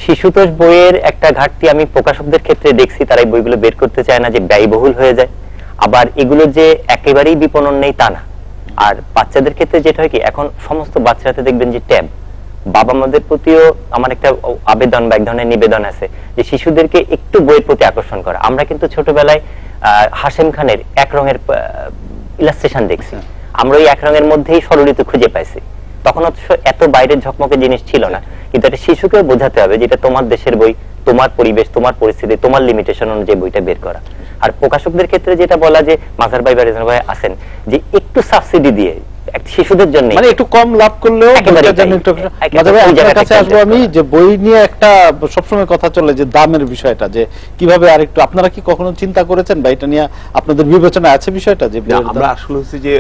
শিশুতোষ বইয়ের একটা ঘাটতি আমি প্রকাশকদের ক্ষেত্রে দেখছি, তারা এই বইগুলো বের করতে চায় না, যে ব্যয়বহুল হয়ে যায়। আবার এগুলো যে একেবারেই বিপণন নেই তা না। আর বাচ্চাদের ক্ষেত্রে যেটা হয় কি, এখন সমস্ত বাচ্চারাতে দেখবেন যে ট্যাব। বাবা মাদের প্রতিও আমার একটা আবেদন বা এক ধরনের নিবেদন আছে যে শিশুদেরকে একটু বইয়ের প্রতি আকর্ষণ করা। আমরা কিন্তু ছোটবেলায় হাশেম খানের 1 রঙের ইলাস্ট্রেশন দেখছি, আমরা ওই 1 রঙের মধ্যেই ষড়ঋতু খুঁজে পাইছি। তখন এত বাইরের ঝকমকে জিনিস ছিল না, কিন্তু একটা শিশুকে বোঝাতে হবে যেটা তোমার দেশের বই, তোমার পরিবেশ, তোমার পরিস্থিতি, তোমার লিমিটেশন অনুযায়ী বইটা বের করা। আর প্রকাশকদের ক্ষেত্রে যেটা বলা, যে মাজার ভাই বা রেজাল ভাই আছেন, যে একটু সাবসিডি দিয়ে শিশুদের জন্য মানে একটু কম লাভ করলেও আপনার কাছে আসবো আমি, যে বই নিয়ে একটা সবসময় কথা চলে যে দামের বিষয়টা, যে কিভাবে আরেকটু আপনারা কি কখনো চিন্তা করেছেন বা এটা নিয়ে আপনাদের বিবেচনায় আছে বিষয়টা? যে আমরা আসলে হচ্ছে যে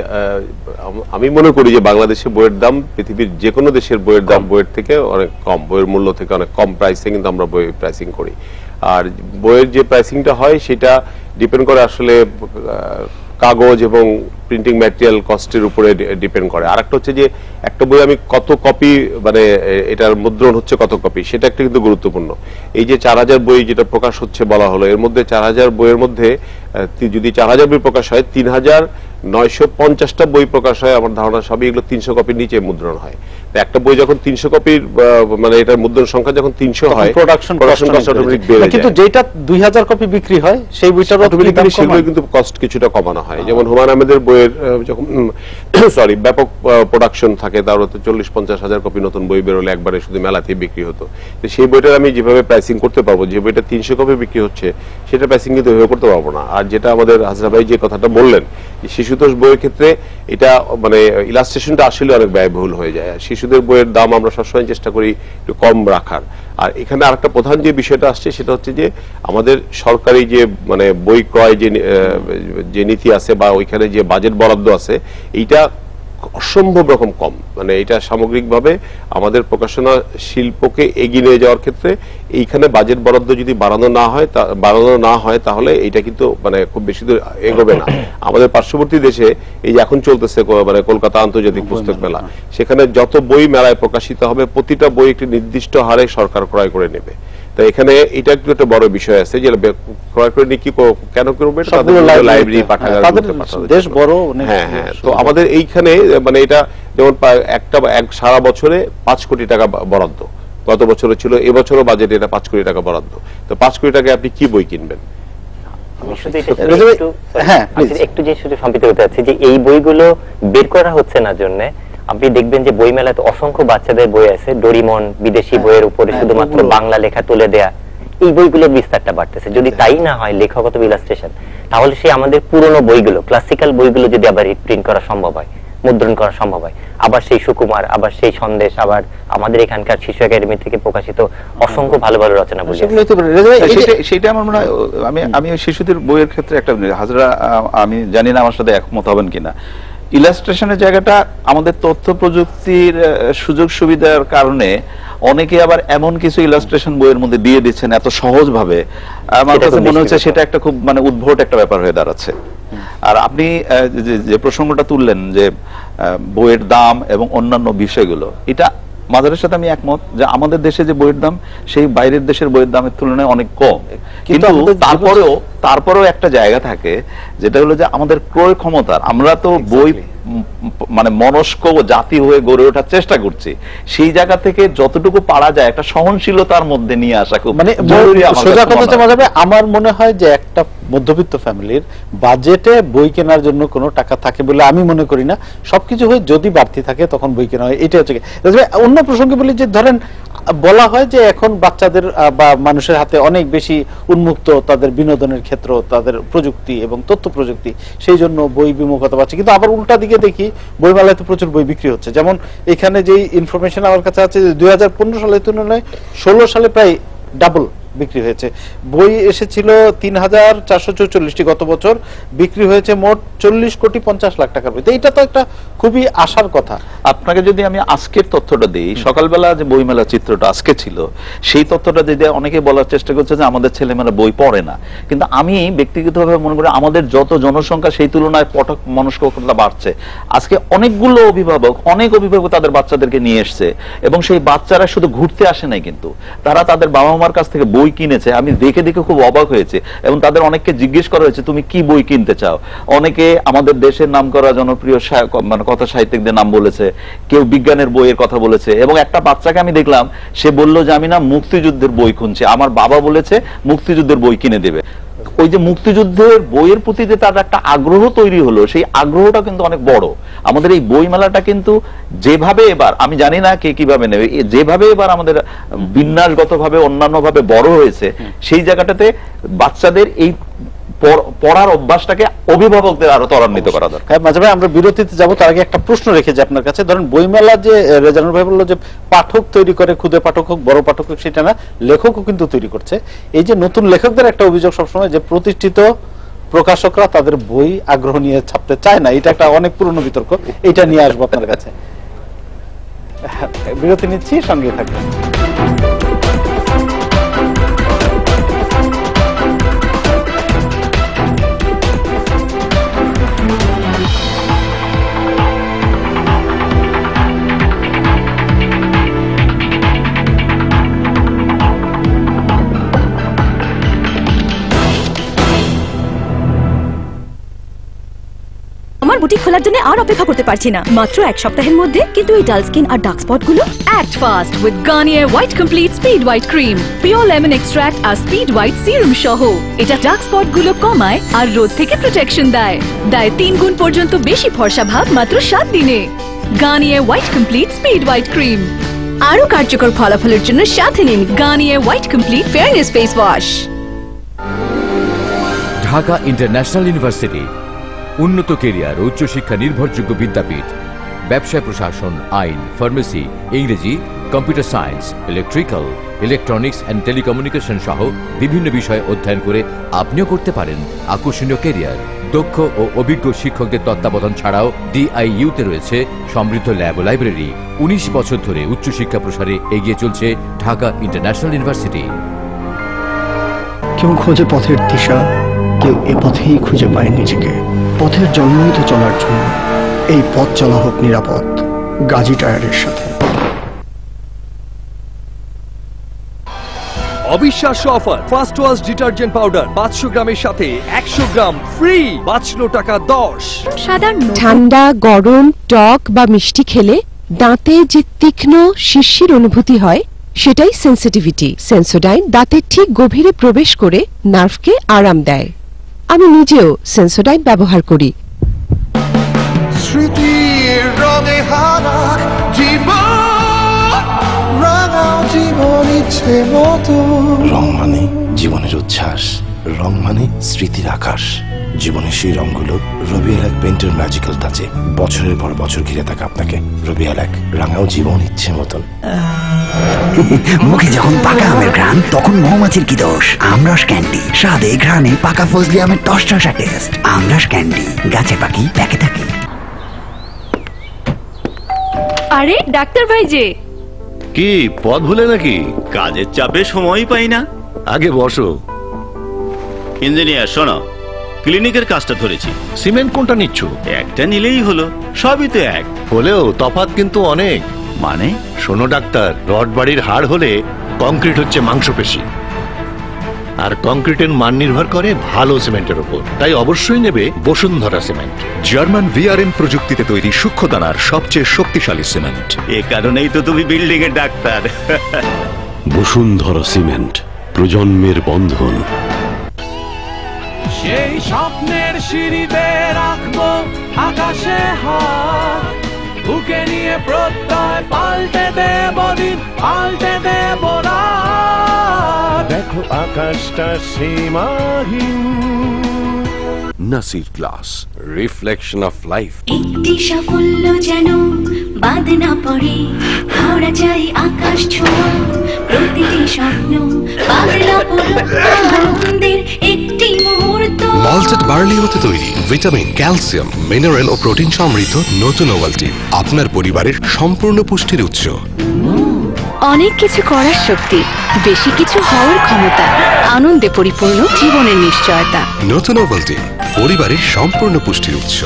আমি মনে করি যে বাংলাদেশে বইয়ের দাম পৃথিবীর যে কোনো দেশের বইয়ের দাম বইয়ের থেকে অনেক কম, বইয়ের মূল্য থেকে অনেক কম প্রাইসে কিন্তু আমরা বই প্রাইসিং করি। আর বইয়ের যে প্রাইসিংটা হয় সেটা ডিপেন্ড করে আসলে কাগজ এবং প্রিন্টিং ম্যাটেরিয়াল কস্টের উপরে ডিপেন্ড করে। আরেকটা হচ্ছে যে একটা বই আমি কত কপি, মানে এটার মুদ্রণ হচ্ছে কত কপি, সেটা একটা কিন্তু গুরুত্বপূর্ণ। এই যে 4000 বই যেটা প্রকাশ হচ্ছে বলা হলো, এর মধ্যে 4000 বইয়ের মধ্যে যদি 4000 বই প্রকাশ হয়, 3950টা বই প্রকাশ হয় আমার ধারণা সবই এগুলো 300 কপির নিচে মুদ্রণ হয়। একটা বই যখন 300 কপির, মানে এটার মুদ্রণ সংখ্যা যখন 300 হয়, প্রোডাকশন কস্ট অটোমেটিক বেড়ে যায়। কিন্তু যেটা 2000 কপি বিক্রি হয় সেই বইটার অটোমেটিক্যালি সেগুলো কিন্তু কস্ট কিছুটা কমানো হয়। যেমন হুমায়ুন আহমেদের বইয়ের যখন ব্যাপক প্রোডাকশন থাকে, তার হতে 40-50 হাজার কপি নতুন বই বেরোলে একবারে শুধু মেলাতেই বিক্রি হতো। তো সেই বইটার আমি যেভাবে প্রাইসিং করতে পারবো, যে বইটা 300 কপি বিক্রি হচ্ছে সেটা প্রাইসিং কিন্তু এভাবে করতে পারবো না। আর যেটা আমাদের হাজরা ভাই যে কথাটা বললেন, শিশুতোষ বইয়ের ক্ষেত্রে এটা মানে ইলাস্ট্রেশনটা আসলে অনেক ব্যয়বহুল হয়ে যায়। শিশুদের বইয়ের দাম আমরা সবসময় চেষ্টা করি একটু কম রাখার। আর এখানে আরেকটা প্রধান যে বিষয়টা আসছে সেটা হচ্ছে যে আমাদের সরকারি যে মানে বই ক্রয় যে নীতি আছে বা ওইখানে যে বাজেট বরাদ্দ আছে, এইটা অসম্ভব রকম কম। মানে এটা সামগ্রিকভাবে আমাদের প্রকাশনা শিল্পকে এগিয়ে নিয়ে যাওয়ার ক্ষেত্রে এইখানে বাজেট বরাদ্দ যদি বাড়ানো না হয় তাহলে এটা কিন্তু মানে খুব বেশি দূর এগোবে না। আমাদের পার্শ্ববর্তী দেশে এই যে এখন চলতেছে মানে কলকাতা আন্তর্জাতিক পুস্তক মেলা, সেখানে যত বই মেলায় প্রকাশিত হবে প্রতিটা বই একটি নির্দিষ্ট হারে সরকার ক্রয় করে নেবে। তো এখানে এটা একটু একটা বড় বিষয় আছে যে ক্রয় করে নিয়ে কি কেন করবে, লাইব্রেরি পাঠাগার, দেশ বড়। হ্যাঁ হ্যাঁ। তো আমাদের এইখানে মানে এটা যেমন সারা বছরে 5 কোটি টাকা বরাদ্দ, গত বছরে ছিল, এবছরও বাজেটে এটা 5 কোটি টাকা বরাদ্দ। তো 5 কোটি টাকায় আপনি কি বই কিনবেন? একটু যে শুধু সম্পৃক্ত হতে যাচ্ছে যে এই বইগুলো বের করা হচ্ছে না জন্য আপনি দেখবেন যে বই মেলাতে অসংখ্য বাচ্চাদের বই আছে, ডোরিমন বিদেশি বইয়ের উপরে শুধুমাত্র বাংলা লেখা তুলে দেয়া, এই বইগুলোর বিস্তারটা বাড়তেছে। যদি তাই না হয় লেখকগত ইলাস্ট্রেশন, তাহলে সে আমাদের পুরনো বইগুলো, ক্লাসিক্যাল বইগুলো যদি আবার রিপ্রিন্ট করা সম্ভব হয়, মুদ্রণ করা সম্ভব হয়, আবার সেই সুকুমার, আবার সেই সন্দেশ, আবার আমাদের এখানকার শিশু একাডেমি থেকে প্রকাশিত অসংখ্য ভালো ভালো রচনা বই, সেটা আমার মনে হয় আমি শিশুদের বইয়ের ক্ষেত্রে একটা হাজরা, আমি জানি না আমার সাথে একমত হবেন কিনা, ইলাস্ট্রেশনের জায়গাটা আমাদের তথ্য প্রযুক্তির সুযোগ সুবিধার কারণে অনেকে আবার এমন কিছু ইলাস্ট্রেশন বইয়ের মধ্যে দিয়ে দিচ্ছেন এত সহজ ভাবে, আমার কাছে মনে হচ্ছে সেটা একটা খুব মানে উদ্ভট একটা ব্যাপার হয়ে দাঁড়াচ্ছে। আর আপনি যে প্রসঙ্গটা তুললেন যে বইয়ের দাম এবং অন্যান্য বিষয়গুলো, এটা মাজারের সাথে আমি একমত যে আমাদের দেশে যে বইয়ের দাম সেই বাইরের দেশের বইয়ের দামের তুলনায় অনেক কম, কিন্তু তারপরেও একটা জায়গা থাকে যেটা হলো যে আমাদের ক্রয় ক্ষমতার, আমরা তো বই মানে মনস্ক জাতি হয়ে গড়ে ওঠার চেষ্টা করছি, সেই জায়গা থেকে যতটুকু পারা যায় একটা সহনশীলতার মধ্যে নিয়ে আসা খুব মানে সোজা কথা যাবে। আমার মনে হয় যে একটা মধ্যবিত্ত ফ্যামিলির বাজেটে বই কেনার জন্য কোনো টাকা থাকে বলে আমি মনে করি না। সবকিছু হয়ে যদি বাড়তি থাকে তখন বই কেনা হয়, এটা হচ্ছে। অন্য প্রসঙ্গে বলি যে ধরেন বলা হয় যে এখন বাচ্চাদের বা মানুষের হাতে অনেক বেশি উন্মুক্ত তাদের বিনোদনের ক্ষেত্র, তাদের প্রযুক্তি এবং তথ্য প্রযুক্তি, সেই জন্য বই বিমুখতা পাচ্ছে। কিন্তু আবার উল্টা দিকে দেখি বইমেলাতে প্রচুর বই বিক্রি হচ্ছে। যেমন এখানে যে ইনফরমেশন আমার কাছে আছে 2015 সালের তুলনায় 16 সালে প্রায় ডাবল বিক্রি হয়েছে। বই এসেছিল 3444টি, গত বছর বিক্রি হয়েছে মোট 40,50,00,000 টাকার বই। এটা তো একটা খুবই আশার কথা। আপনাকে যদি আমি আজকের তথ্যটা দিই, সকালবেলা যে বইমেলা চিত্রটা আজকে ছিল সেই তথ্যটা দিতে অনেকে বলার চেষ্টা করছে যে আমাদের ছেলেমেয়েরা বই পড়ে না, কিন্তু আমি ব্যক্তিগতভাবে মনে করি আমাদের যত জনসংখ্যা সেই তুলনায় পঠক মনস্কতা বাড়ছে। আজকে অনেক অভিভাবক তাদের বাচ্চাদেরকে নিয়ে এসছে এবং সেই বাচ্চারা শুধু ঘুরতে আসে নাই, কিন্তু তারা তাদের বাবা মার কাছ থেকে বই কিনেছে। আমি দেখে খুব অবাক হয়েছে এবং তাদের অনেককে জিজ্ঞেস করা হয়েছে তুমি কি বই কিনতে চাও। অনেকে আমাদের দেশের নাম করা জনপ্রিয় মানে কথা সাহিত্যিকদের নাম বলেছে, কেউ বিজ্ঞানের বইয়ের কথা বলেছে, এবং একটা বাচ্চাকে আমি দেখলাম সে বলল যে আমি না মুক্তিযুদ্ধের বই খুঁজছি, আমার বাবা বলেছে মুক্তিযুদ্ধের বই কিনে দেবে। ওই যে মুক্তিযুদ্ধের বইয়ের প্রতি যে তার একটা আগ্রহ তৈরি হলো, সেই আগ্রহটা কিন্তু অনেক বড়। আমাদের এই বই মেলাটা কিন্তু যেভাবে এবার, আমি জানি না কে কিভাবে নেবে, যেভাবে এবার আমাদের বিন্যাসগতভাবে অন্যান্যভাবে বড় হয়েছে, সেই জায়গাটাতে বাচ্চাদের এই পড়ার অভ্যাসটাকে অভিভাবকদের আরো ত্বরান্বিত করা দরকার। মাঝে মাঝে আমরা বিরতিতে যাবো, তার আগে একটা প্রশ্ন রেখেছি আপনার কাছে। ধরেন বইমেলা যে রেজানুর ভাই বললো যে পাঠক তৈরি করে, ক্ষুদে পাঠক হোক বড় পাঠক হোক সেটা না, লেখকও কিন্তু তৈরি করছে। এই যে নতুন লেখকদের একটা অভিযোগ সবসময় যে প্রতিষ্ঠিত প্রকাশকরা তাদের বই আগ্রহ নিয়ে ছাপতে চায় না, এটা একটা অনেক পুরনো বিতর্ক, এটা নিয়ে আসবো আপনার কাছে। বিরতি নিচ্ছি, সঙ্গে থাকবেন। বুটিক খোলার জন্য আর অপেক্ষা করতে পারছি না, মাত্র 1 সপ্তাহের মধ্যে। কিন্তু এই ডাল স্কিন আর ডার্ক স্পট গুলো? Act fast with Garnier White Complete Speed White Cream, Pure Lemon Extract আর Speed White Serum সহ। এটা ডার্ক স্পট গুলো কমায় আর রোদ থেকে প্রোটেকশন দেয় 3 গুণ পর্যন্ত বেশি ফর্সা ভাব মাত্র 7 দিনে। Garnier White Complete Speed White Cream। আরো কার্যকর ফলাফলের জন্য সাথে নিন Garnier White Complete Fairness Face Wash। Dhaka international university, উন্নত কেরিয়ার, উচ্চশিক্ষা নির্ভরযোগ্য বিদ্যাপীঠ। ব্যবসায় প্রশাসন, আইন, ফার্মেসি, ইংরেজি, computer science, electrical, electronics and telecommunication সহ বিভিন্ন বিষয়ে অধ্যয়ন করে আপনিও করতে পারেন আকর্ষণীয় কেরিয়ার। দক্ষ ও অভিজ্ঞ শিক্ষকদের তত্ত্বাবধান ছাড়াও ডিআইইউতে রয়েছে সমৃদ্ধ ল্যাব ও লাইব্রেরি। 19 বছর ধরে উচ্চশিক্ষা প্রসারে এগিয়ে চলছে ঢাকা ইন্টারন্যাশনাল ইউনিভার্সিটি। কেউ খোঁজে পথের দিশা, কেউ এ পথেই খুঁজে পায় নিজেকে। পথের জন্মই তো চলার জন্য, এই পথ চলা হোক নিরাপদ গাজী টায়ারের সাথে। অবিশ্বাস্য offer, first wash detergent powder 500 গ্রামের সাথে 100 গ্রাম ফ্রি, বাঁচলো টাকা 10। ঠান্ডা, গরম, টক বা মিষ্টি খেলে দাঁতে যে তীক্ষ্ণ শিরশির অনুভূতি হয় সেটাই সেন্সিটিভিটি। সেন্সোডাইন দাঁতের ঠিক গভীরে প্রবেশ করে নার্ভকে আরাম দেয়। আমি নিজেও সেন্সোডাইন ব্যবহার করি। স্মৃতির রঙে হারা জীবন, রাঙাও জীবন ইচ্ছে মতো। রং মানে জীবনের উচ্ছ্বাস, রং মানে স্মৃতির আকাশ। জীবনের সেই রংগুলো রবিএল এক পেইন্টের ম্যাজিক্যাল টাচে বছরের পর বছর ঘিরে থাকে আপনাকে। রবিএল এক, রাঙাও জীবন ইচ্ছে মতন। মুখে যখন পাকা আমের ঘ্রাণ, তখন মৌমাছির কি দোষ? আমরস ক্যান্ডি, স্বাদে ঘ্রাণে পাকা ফজলি আমের টসটসা টেস্ট। আমরস ক্যান্ডি, গাছে পাখি প্যাকে থাকে। আরে ডাক্তার ভাই যে, কি পথ ভুলে নাকি? কাজের চাপে সময়ই পাই না। আগে বসো। ইঞ্জিনিয়ার শোনো, ক্লিনিকের কাজটা ধরেছি। সিমেন্ট কোনটা নিচ্ছ? একটা নিলেই হলো, সবই তো এক। হলেও তফাৎ কিন্তু অনেক। মানে? শোনো ডাক্তার, রড বাড়ির হাড় হলে কংক্রিট হচ্ছে মাংসপেশি, আর কংক্রিটের মান নির্ভর করে ভালো সিমেন্টের উপর। তাই অবশ্যই নেবে বসুন্ধরা সিমেন্ট। জার্মান ভিআরএম প্রযুক্তিতে তৈরি সূক্ষ্ম দানার সবচেয়ে শক্তিশালী সিমেন্ট। এ কারণেই তো তুমি বিল্ডিং এর ডাক্তার। বসুন্ধরা সিমেন্ট, প্রজন্মের বন্ধন। সেই স্বপ্নের সিঁড়িতে রাখবো আকাশে হাত, বুকে নিয়ে প্রত্যয় পাল্টে দেব দিন, পাল্টে দেব রাত। দেখো আকাশটা সীমাহীন। Nasir glass, reflection of life. একটি সাফল্য যেন বাদ না পড়ে, ধরা যায় আকাশ ছোঁয়া প্রতিটি স্বপ্ন, পাগলা আনন্দের একটি মুহূর্ত। মল্টেড বার্লি হতে তৈরি ভিটামিন, ক্যালসিয়াম, মিনারেল ও প্রোটিন সমৃদ্ধ নতুন ওভালটিন, আপনার পরিবারের সম্পূর্ণ পুষ্টির উৎস। অনেক কিছু করার শক্তি, বেশি কিছু হওয়ার ক্ষমতা, আনন্দে পরিপূর্ণ জীবনের নিশ্চয়তা। নতুন ওভালটিন, পরিবারের সম্পূর্ণ পুষ্টির উৎস।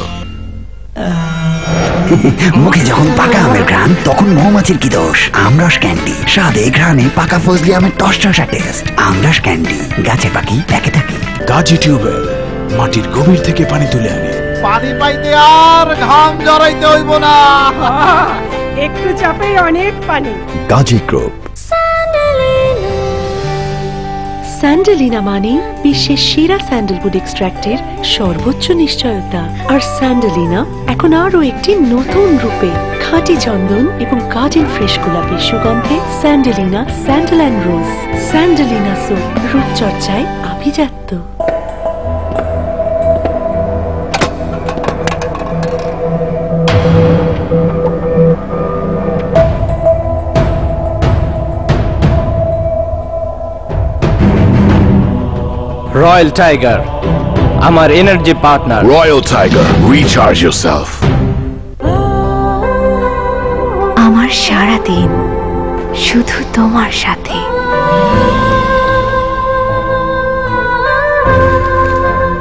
মুখে যখন পাকা আমের ঘ্রাণ, তখন মৌমাছির কি দোষ? আমরস ক্যান্ডি, স্বাদে ঘ্রাণে পাকা ফজলি আমের টসটসা টেস্ট। আমরস ক্যান্ডি, গাছে পাখি প্যাকে থাকে। গাজী টিউবওয়েল, মাটির গভীর থেকে পানি তুলে আনে। পানি পাইতে আর ঘাম জড়াইতে হইব না, একটু চাপে অনেক পানি। গাজী গ্রুপ। স্যান্ডেলিনা মানে বিশ্বের সেরা স্যান্ডেলউড এক্সট্র্যাক্টের সর্বোচ্চ নিশ্চয়তা। আর স্যান্ডেলিনা এখন আরো একটি নতুন রূপে, খাঁটি চন্দন এবং গার্ডেন ফ্রেশ গোলাপের সুগন্ধে। Sandelina sandal and rose. Sandelina soap, রূপচর্চায় আভিজাত্য। রয়্যাল টাইগার, আমার energy partner. Royal tiger, recharge yourself. আমার সারা দিন শুধু তোমার সাথে।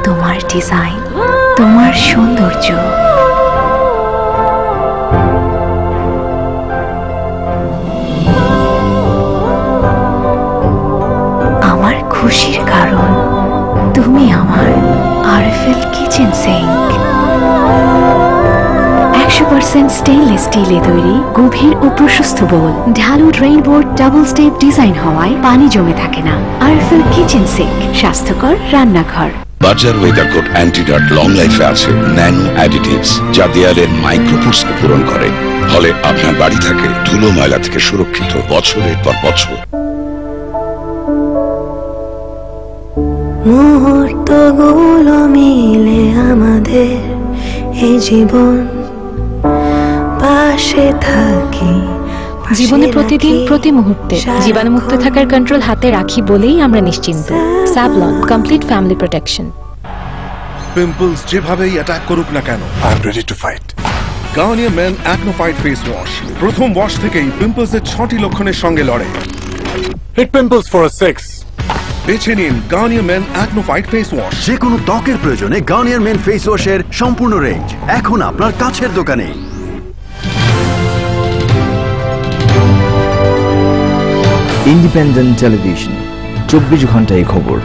তোমার ডিজাইন, তোমার সৌন্দর্য, আমার খুশির কারণ। তুমি আমার আরএফএল কিচেন সিঙ্ক। 100% স্টেইনলেস স্টিলে তৈরি গভীর ও প্রশস্ত বোল, ঢালু drain board double step design হওয়ায় পানি জমে থাকে না। আরএফএল কিচেন সিঙ্ক, স্বাস্থ্যকর রান্নাঘর। বার্জার ওয়েদারকোট অ্যান্টিডার্ট লং লাইফে আছে ন্যানো অ্যাডিটিভস, যা দেয়ালের মাইক্রোপুটসকে পূরণ করে, ফলে আপনার বাড়ি থাকে ধুলো ময়লা থেকে সুরক্ষিত বছরের পর বছর। মুহূর্তগুলো মিলে আমাদের এই জীবন, পাশে থাকি জীবনে প্রতিদিন প্রতি মুহূর্তে জীবাণুমুক্ত থাকার কন্ট্রোল হাতে রাখি বলেই আমরা নিশ্চিন্ত। Savlon complete family protection. Pimples যেভাবেই অ্যাটাক করুক না কেন, I am ready to fight. Garnier Men AcnoFight face wash প্রথম ওয়াশ থেকেই পিম্পলসের 6টি লক্ষণের সঙ্গে লড়ে। Hit pimples for a 6। বেছে নিন Garnier Men AcnoFight face wash. যে কোনো ত্বকের প্রয়োজনে গার্নিয়ার মেন ফেস ওয়াশের সম্পূর্ণ রেঞ্জ এখন আপনার কাছের দোকানে। ইন্ডিপেন্ডেন্ট টেলিভিশন, 24 ঘন্টায় খবর।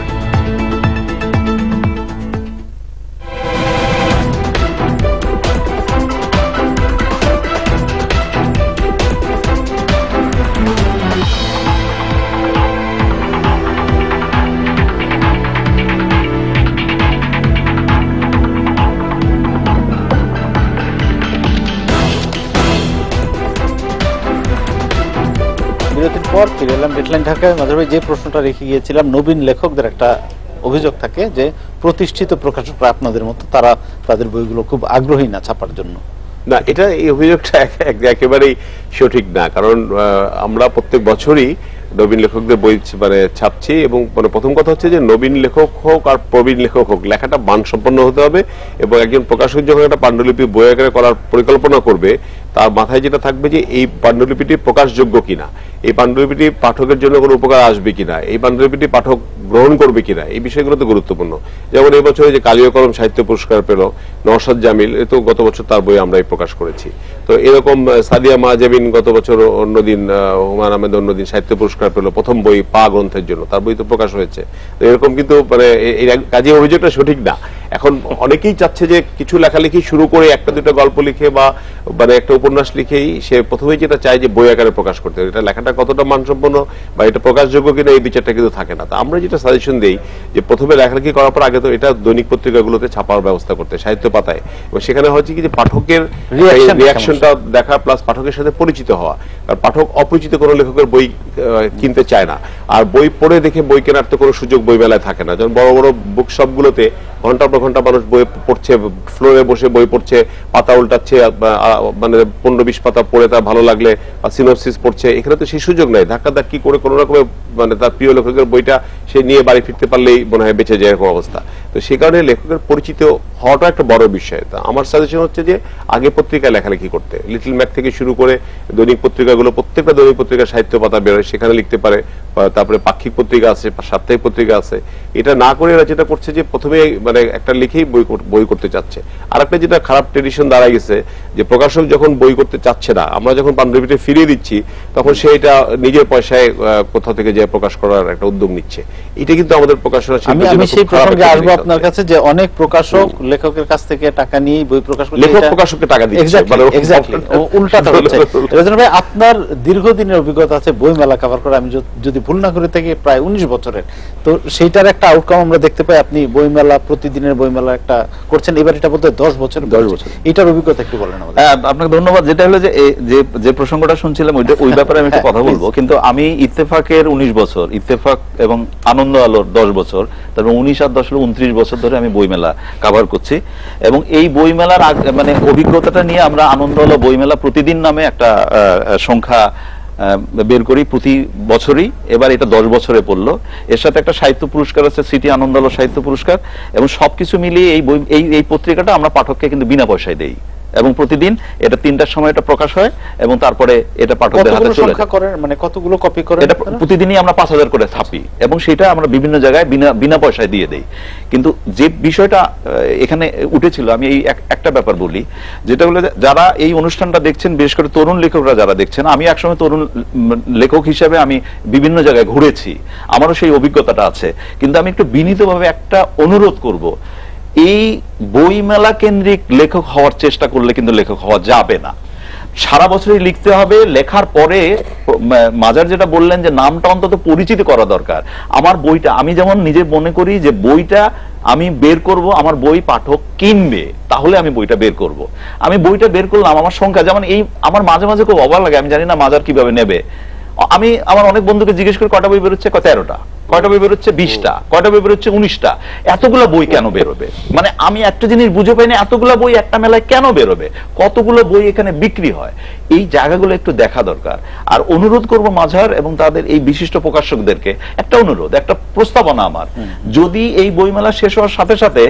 বিরতির পর ফিরে এলাম ডেডলাইন ঢাকায়। মাঝে যে প্রশ্নটা রেখে গিয়েছিলাম, নবীন লেখকদের একটা অভিযোগ থাকে যে প্রতিষ্ঠিত প্রকাশকরা আপনাদের মতো তারা তাদের বইগুলো খুব আগ্রহী না ছাপার জন্য। না, এটা এই অভিযোগটা একেবারেই সঠিক না, কারণ আমরা প্রত্যেক বছরই নবীন লেখকদের বই ছাপছি এবং প্রথম কথা হচ্ছে যে নবীন লেখক হোক আর প্রবীণ লেখক হোক, লেখাটা মানসম্পন্ন হতে হবে এবং একজন প্রকাশক যখন একটা পাণ্ডুলিপি বই আকারে করার পরিকল্পনা করবে তার মাথায় যেটা থাকবে যে এই পাণ্ডুলিপিটি প্রকাশযোগ্য কিনা, এই পাণ্ডুলিপিটি পাঠকের জন্য কোনো উপকার আসবে কিনা, এই পাণ্ডুলিপিটি পাঠক গ্রহণ করবে কিনা, এই বিষয়গুলো তো গুরুত্বপূর্ণ। যেমন এই বছরে যে কালিয় কলম সাহিত্য পুরস্কার পেল নওশাদ জামিল, এ তো গত বছর তার বই আমরাই প্রকাশ করেছি। তো এরকম সাদিয়া মাহাজেবিন গত বছর অন্যদিন হুমায়ুন আহমেদ অন্যদিন সাহিত্য পুরস্কার পেল প্রথম বই পা গ্রন্থের জন্য, তার বই তো প্রকাশ হয়েছে। তো এরকম কিন্তু এই কাজে অভিযোগটা সঠিক না। এখন অনেকেই চাচ্ছে যে কিছু লেখালেখি শুরু করে একটা দুটো গল্প লিখে বা একটা উপন্যাস লিখেই সে প্রথমেই যেটা চায় যে বই আকারে প্রকাশ করতে হবে, এটা লেখাটা কতটা মানসম্পন্ন বা এটা প্রকাশযোগ্য কিনা এই বিচারটা কিন্তু থাকে না। তা আমরা যেটা সাজেশন দেই যে প্রথমে লেখালেখি করার পর আগে তো এটা দৈনিক পত্রিকাগুলোতে ছাপার ব্যবস্থা করতে, সাহিত্য পাতায়, এবং সেখানে হচ্ছে কি যে পাঠকের রিয়াকশনটা দেখা প্লাস পাঠকের সাথে পরিচিত হওয়া। কারণ পাঠক অপরিচিত কোনো লেখকের বই কিনতে চায় না, আর বই পড়ে দেখে বই কেনার তো কোনো সুযোগ বই মেলায় থাকে না। যেমন বড় বড় বুক শপগুলোতে ঘন্টার পর ঘন্টা মানুষ বই পড়ছে, ফ্লোরে বসে বই পড়ছে, পাতা উল্টাচ্ছে, 15-20 পাতা পড়ে তার ভালো লাগলে সিনোপসিস পড়ছে। এখানে তো সেই সুযোগ নাই, ধাক্কা ধাক্কি করে কোনো রকমের তার প্রিয় লেখকের বইটা সে নিয়ে বাড়ি ফিরতে পারলেই মনে হয় বেঁচে যায় এরকম অবস্থা। তো সে কারণে লেখকের পরিচিত হওয়াটা একটা বড় বিষয়। তা আমার সাজেশন হচ্ছে যে আগে পত্রিকায় লেখালেখি করতে, লিটল ম্যাক থেকে শুরু করে দৈনিক পত্রিকাগুলো, প্রত্যেকটা দৈনিক পত্রিকার সাহিত্য পাতা বেরোয়, সেখানে লিখতে পারে। তারপরে পাক্ষিক পত্রিকা আছে, সাপ্তাহিক পত্রিকা আছে। এটা না করে এরা যেটা করছে যে প্রথমে একটা লিখেই বই করতে চাচ্ছে। আর একটা যেটা খারাপ ট্রেডিশন দাঁড়ায় গেছে যে প্রকাশক যখন বই করতে চাচ্ছে না, আমরা যখন পাণ্ডুলিপিটা ফিরিয়ে দিচ্ছি তখন সে এটা নিজের পয়সায় কোথাও থেকে যে প্রকাশ করার একটা উদ্যোগ নিচ্ছে। এটা কিন্তু আমাদের প্রকাশনা আমি সেই প্রসঙ্গে আসবো আপনার কাছে যে অনেক প্রকাশক লেখকের কাছ থেকে টাকা নিয়ে বই প্রকাশ করছে, লেখক প্রকাশককে টাকা দিচ্ছে, উল্টাটা হচ্ছে। রাজন ভাই, আপনার দীর্ঘদিনের অভিজ্ঞতা আছে বই মেলা কভার করে, আমি যদি ভুল না করে থাকি প্রায় 19 বছরের। তো সেইটার একটা আউটকাম আমরা দেখতে পাই, আপনি বই মেলা প্রতিদিনের বই মেলা একটা করছেন, এবার এটা বলতে 10 বছর। এটার অভিজ্ঞতা একটু বলেন আমাদের। আপনাকে ধন্যবাদ। যেটা হলো যে প্রসঙ্গটা শুনছিলাম ওই ব্যাপারে আমি একটা কথা বলবো। কিন্তু আমি ইত্তেফাকের 19 বছর, ইত্তেফাক এবং আনন্দ আলোর 10 বছর, তারপর 19 আর 10 হলো 29 বছর ধরে আমি বইমেলা কভার করছি। এবং এই বইমেলার অভিজ্ঞতাটা নিয়ে আমরা আনন্দ আলো বইমেলা প্রতিদিন নামে একটা সংখ্যা বের করি প্রতি বছরই। এবার এটা 10 বছরে পড়লো। এর সাথে একটা সাহিত্য পুরস্কার আছে, সিটি আনন্দ আলো সাহিত্য পুরস্কার, এবং সবকিছু মিলিয়ে এই পত্রিকাটা আমরা পাঠককে কিন্তু বিনা পয়সায় দেই। এবং প্রতিদিন এটা 3টার সময় এটা প্রকাশ হয় এবং তারপরে এটা পাঠকদের হাতে চলে যায়। মানে কতগুলো কপি করেন? এটা প্রতিদিনই আমরা 5000 করে ছাপি এবং সেটা আমরা বিভিন্ন জায়গায় বিনা পয়সায় দিয়ে দেই। কিন্তু যে বিষয়টা এখানে উঠেছিল, আমি এই একটা ব্যাপার বলি, যেটা হলো যারা এই অনুষ্ঠানটা দেখছেন, বিশেষ করে তরুণ লেখকরা যারা দেখছেন, আমি একসময় তরুণ লেখক হিসেবে আমি বিভিন্ন জায়গায় ঘুরেছি, আমারও সেই অভিজ্ঞতাটা আছে। কিন্তু আমি একটু বিনীতভাবে একটা অনুরোধ করব, এই বই মেলা কেন্দ্রিক লেখক হওয়ার চেষ্টা করলে কিন্তু লেখক হওয়া যাবে না। সারা বছরই লিখতে হবে, লেখার পরে মাজার যেটা বললেন যে নামটা অন্তত পরিচিতি করা দরকার। আমার বইটা, আমি যেমন নিজে মনে করি যে বইটা আমি বের করব, আমার বই পাঠক কিনবে, তাহলে আমি বইটা বের করব। আমি বইটা বের করলাম, আমার সংখ্যা যেমন এই, আমার মাঝে মাঝে খুব অবাক লাগে, আমি জানি না মাজার কিভাবে নেবে। আমি আমার অনেক বন্ধুকে জিজ্ঞেস করি কয়টা বই বেরোচ্ছে, 13টা, কয়টা বই বেরোচ্ছে 20টা, কয়টা বই বেরোচ্ছে 19টা। এতগুলো বই কেন বেরোবে? মানে আমি একটা জিনিস বুঝে পাই না, এতগুলো বই একটা মেলায় কেন বেরোবে, কতগুলো বই এখানে বিক্রি হয়, এই জায়গাগুলো একটু দেখা দরকার। আর অনুরোধ করব মাঝার এবং তাদের এই বিশিষ্ট প্রকাশকদেরকে, একটা অনুরোধ, একটা প্রস্তাবনা আমার, যদি এই বইমেলা শেষ হওয়ার সাথে সাথে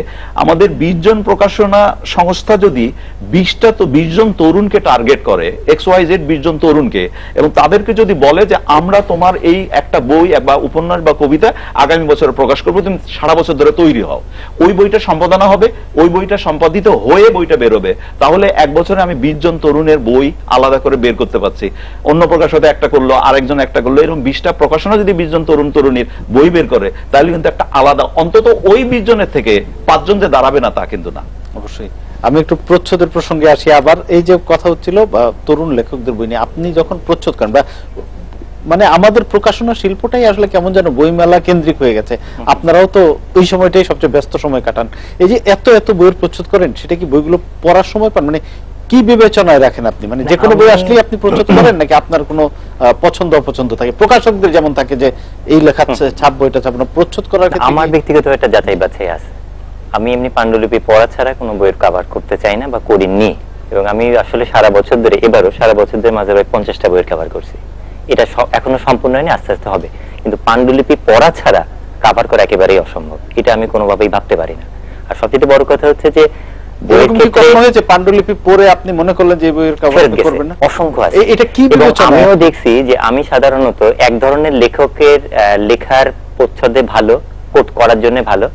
আমাদের 20 জন প্রকাশনা সংস্থা যদি 20 জন তরুণকে টার্গেট করে, XYZ 20 জন তরুণকে, এবং তাদেরকে যদি বলে যে আমরা তোমার এই একটা বই বা উপন্যাস বা কবিতা আগামী বছর প্রকাশ করবো, তুমি সারা বছর ধরে তৈরি হও, ওই বইটা সম্পাদনা হবে, ওই বইটা সম্পাদিত হয়ে বইটা বেরোবে, তাহলে এক বছরে আমি 20 জন তরুণের বই আলাদা করে বের করতে পারছি। অন্য প্রকাশ হতে একটা করলো, আরেকজন একটা করলো, এরকম 20টা প্রকাশনা যদি 20 জন তরুণ তরুণীর বই বের করে, তাহলে কিন্তু একটা আলাদা, অন্তত ওই 20 জনের থেকে 5 জন যে দাঁড়াবে না তা কিন্তু না। অবশ্যই। আমি একটু প্রচ্ছদের প্রসঙ্গে আসি আবার। এই যে কথা হচ্ছিল তরুণ লেখকদের বই নিয়ে, আপনি যখন প্রচ্ছদ করেন বা মানে আমাদের প্রকাশনা শিল্পটাই আসলে কেমন যেন বইমেলা কেন্দ্রিক হয়ে গেছে, আপনারাও তো ওই সময়টাই সবচেয়ে ব্যস্ত সময় কাটান, এই যে এত এত বইয়ের প্রচ্ছদ করেন, সেটা কি বইগুলো পড়ার সময় পান? মানে কি বিবেচনায় রাখেন আপনি? মানে যে কোনো বই আসলেই আপনি প্রচ্ছদ করেন, নাকি আপনার কোনো পছন্দ অপছন্দ থাকে? প্রকাশকদের যেমন থাকে যে এই লেখা ছাপ বইটা ছাপ, প্রচ্ছদ করার ক্ষেত্রে আমার ব্যক্তিগত একটা যাচাই বাছাই আছে। আমি এমনি পাণ্ডুলিপি পড়া ছাড়া কোনো বইয়ের কভার করতে চাই না বা করিনি, এবং আমি আসলে সারা বছর ধরে, এবারও সারা বছর ধরে মাঝে 50টা বইয়ের কভার করছি। এটা এখনো সম্পূর্ণ হয়নি, আস্তে আস্তে হবে, কিন্তু পাণ্ডুলিপি পড়া ছাড়া কভার করা একেবারেই অসম্ভব, এটা আমি কোনোভাবেই ভাবতে পারি না। আর সবচেয়ে বড় কথা হচ্ছে যে পাণ্ডুলিপি পড়ে আপনি মনে করলেন যে বইয়ের কভার করবেন না, অসংখ্য আছে। এটা কি বিবেচনা? আমিও দেখছি যে আমি সাধারণত এক ধরনের লেখকের লেখার প্রচ্ছদে ভালো, কোট করার জন্য ভালো,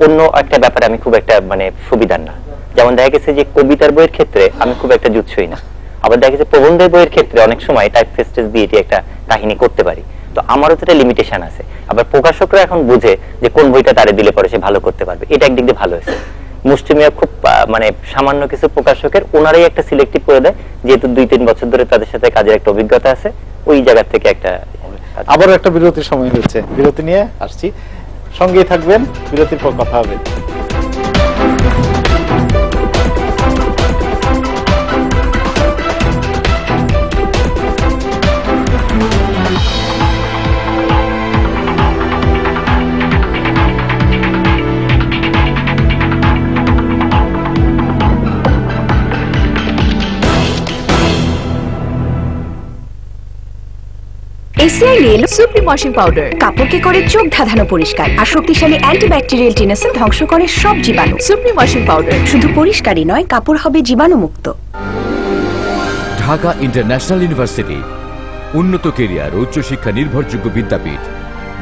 অন্য একটা ব্যাপারে আমি খুব একটা মানে সুবিধার না। যেমন দেখা গেছে যে কবিতার বইয়ের ক্ষেত্রে আমি খুব একটা জুৎসই না, আবার দেখা গেছে প্রবন্ধের বইয়ের ক্ষেত্রে অনেক সময় টাইপফেস্টেজ দিয়ে এটি একটা কাহিনী করতে পারি, তো আমারও তো একটা লিমিটেশন আছে। আবার প্রকাশকরা এখন বুঝে যে কোন বইটা তারে দিলে পরে সে ভালো করতে পারবে, এটা একদিক দিয়ে ভালো হয়েছে। মুষ্টিমেয় খুব মানে সামান্য কিছু প্রকাশকের ওনারাই একটা সিলেক্টিভ করে দেয়, যেহেতু 2-3 বছর ধরে তাদের সাথে কাজের একটা অভিজ্ঞতা আছে, ওই জায়গা থেকে একটা। আবারও একটা বিরতির সময় হয়েছে, বিরতি নিয়ে আসছি, সঙ্গেই থাকবেন, বিরতির পর কথা হবে। এসিআই নিয়ে এলো সুপ্রিম ওয়াশিং পাউডার, কাপড়কে করে চোখ ধাঁধানো পরিষ্কার, আর শক্তিশালী অ্যান্টিব্যাকটেরিয়াল টিনাসিল ধ্বংস করে সব জীবাণু। সুপ্রিম ওয়াশিং পাউডার শুধু পরিষ্কারই নয়, কাপড় হবে জীবাণুমুক্ত। ঢাকা ইন্টারন্যাশনাল ইউনিভার্সিটি, উন্নত কেরিয়ার, উচ্চশিক্ষা নির্ভরযোগ্য বিদ্যাপীঠ,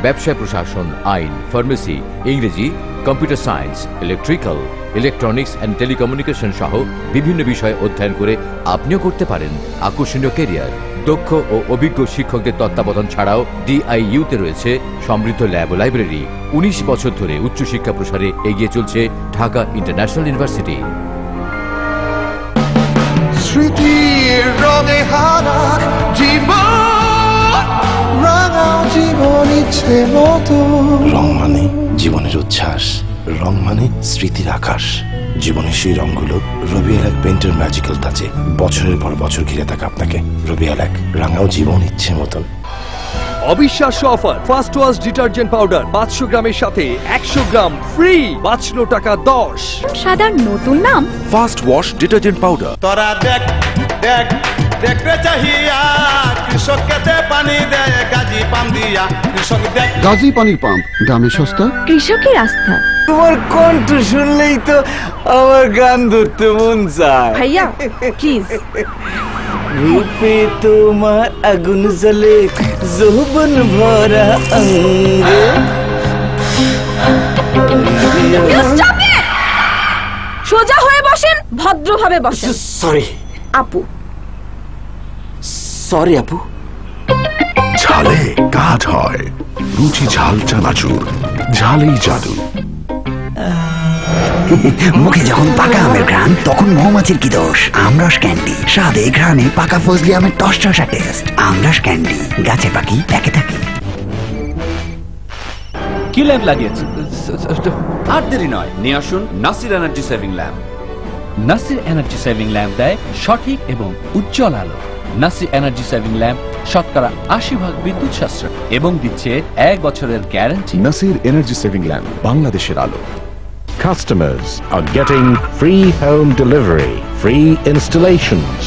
ব্যবসায় প্রশাসন, আইন, ফার্মেসি, ইংরেজি, computer science, electrical, electronics and telecommunication সহ বিভিন্ন বিষয়ে অধ্যয়ন করে আপনিও করতে পারেন আকর্ষণীয় কেরিয়ার। দক্ষ ও অভিজ্ঞ শিক্ষকদের তত্ত্বাবধান ছাড়াও ডিআইইউতে রয়েছে সমৃদ্ধ ল্যাব ও লাইব্রেরি। 19 বছর ধরে উচ্চশিক্ষা প্রসারে এগিয়ে চলছে ঢাকা ইন্টারন্যাশনাল ইউনিভার্সিটি। স্মৃতির রঙে হারা জীবন ইচ্ছে মতো। রং মানে জীবনের উচ্ছ্বাস, রং মানে স্মৃতির আকাশ। জীবনের সেই রংগুলো রবিএল এক পেইন্টের ম্যাজিক্যাল টাচে বছরের পর বছর ঘিরে থাকে আপনাকে। রবিএল এক, রাঙাও জীবন ইচ্ছে মতন। অবিশ্বাস্য offer, first wash detergent powder 500 গ্রামের সাথে 100 গ্রাম ফ্রি, বাঁচলো টাকা 10। সাদার নতুন নাম ফার্স্ট ওয়াশ ডিটারজেন্ট পাউডার। তোরা দেখ দেখ দেখতে চাহিয়া কৃষক খেতে পানি দেয় গাজী পাম্প দিয়া। কৃষক দেখ, গাজী পানির পাম্প, দামে সস্তা, কৃষকের আস্থা। তোমার কণ্ঠ শুনলেই তো আমার গান ধরতে মন চায়। ভাইয়া প্লিজ। রূপে তোমার আগুন জ্বলে, যৌবন ভরা অঙ্গে। সোজা হয়ে বসেন, ভদ্রভাবে বসেন। সরি আপু। সরি আপু। ঝালে কাজ হয়, রুচি ঝাল চানাচুর, ঝালেই জাদু। মুখে যখন পাকা আমের ঘ্রাণ তখন মৌমাছির কি দোষ? আমরস ক্যান্ডি, স্বাদে ঘ্রাণে পাকা ফজলি আমের টসটসা টেস্ট। আমরস ক্যান্ডি, গাছে পাখি প্যাকে থাকে। কি ল্যাম্প লাগিয়েছে? আর দেরি নয়, নিয়ে আসুন Nasir energy saving lamp. Nasir energy saving lamp দেয় সঠিক এবং উজ্জ্বল আলো। নাসির এনার্জি সেভিং ল্যাম্প শতকরা 80% বিদ্যুৎ সাশ্রয় এবং দিচ্ছে 1 বছরের guarantee. Nasir energy saving lamp, বাংলাদেশের আলো। Customers are getting free home delivery, free installations,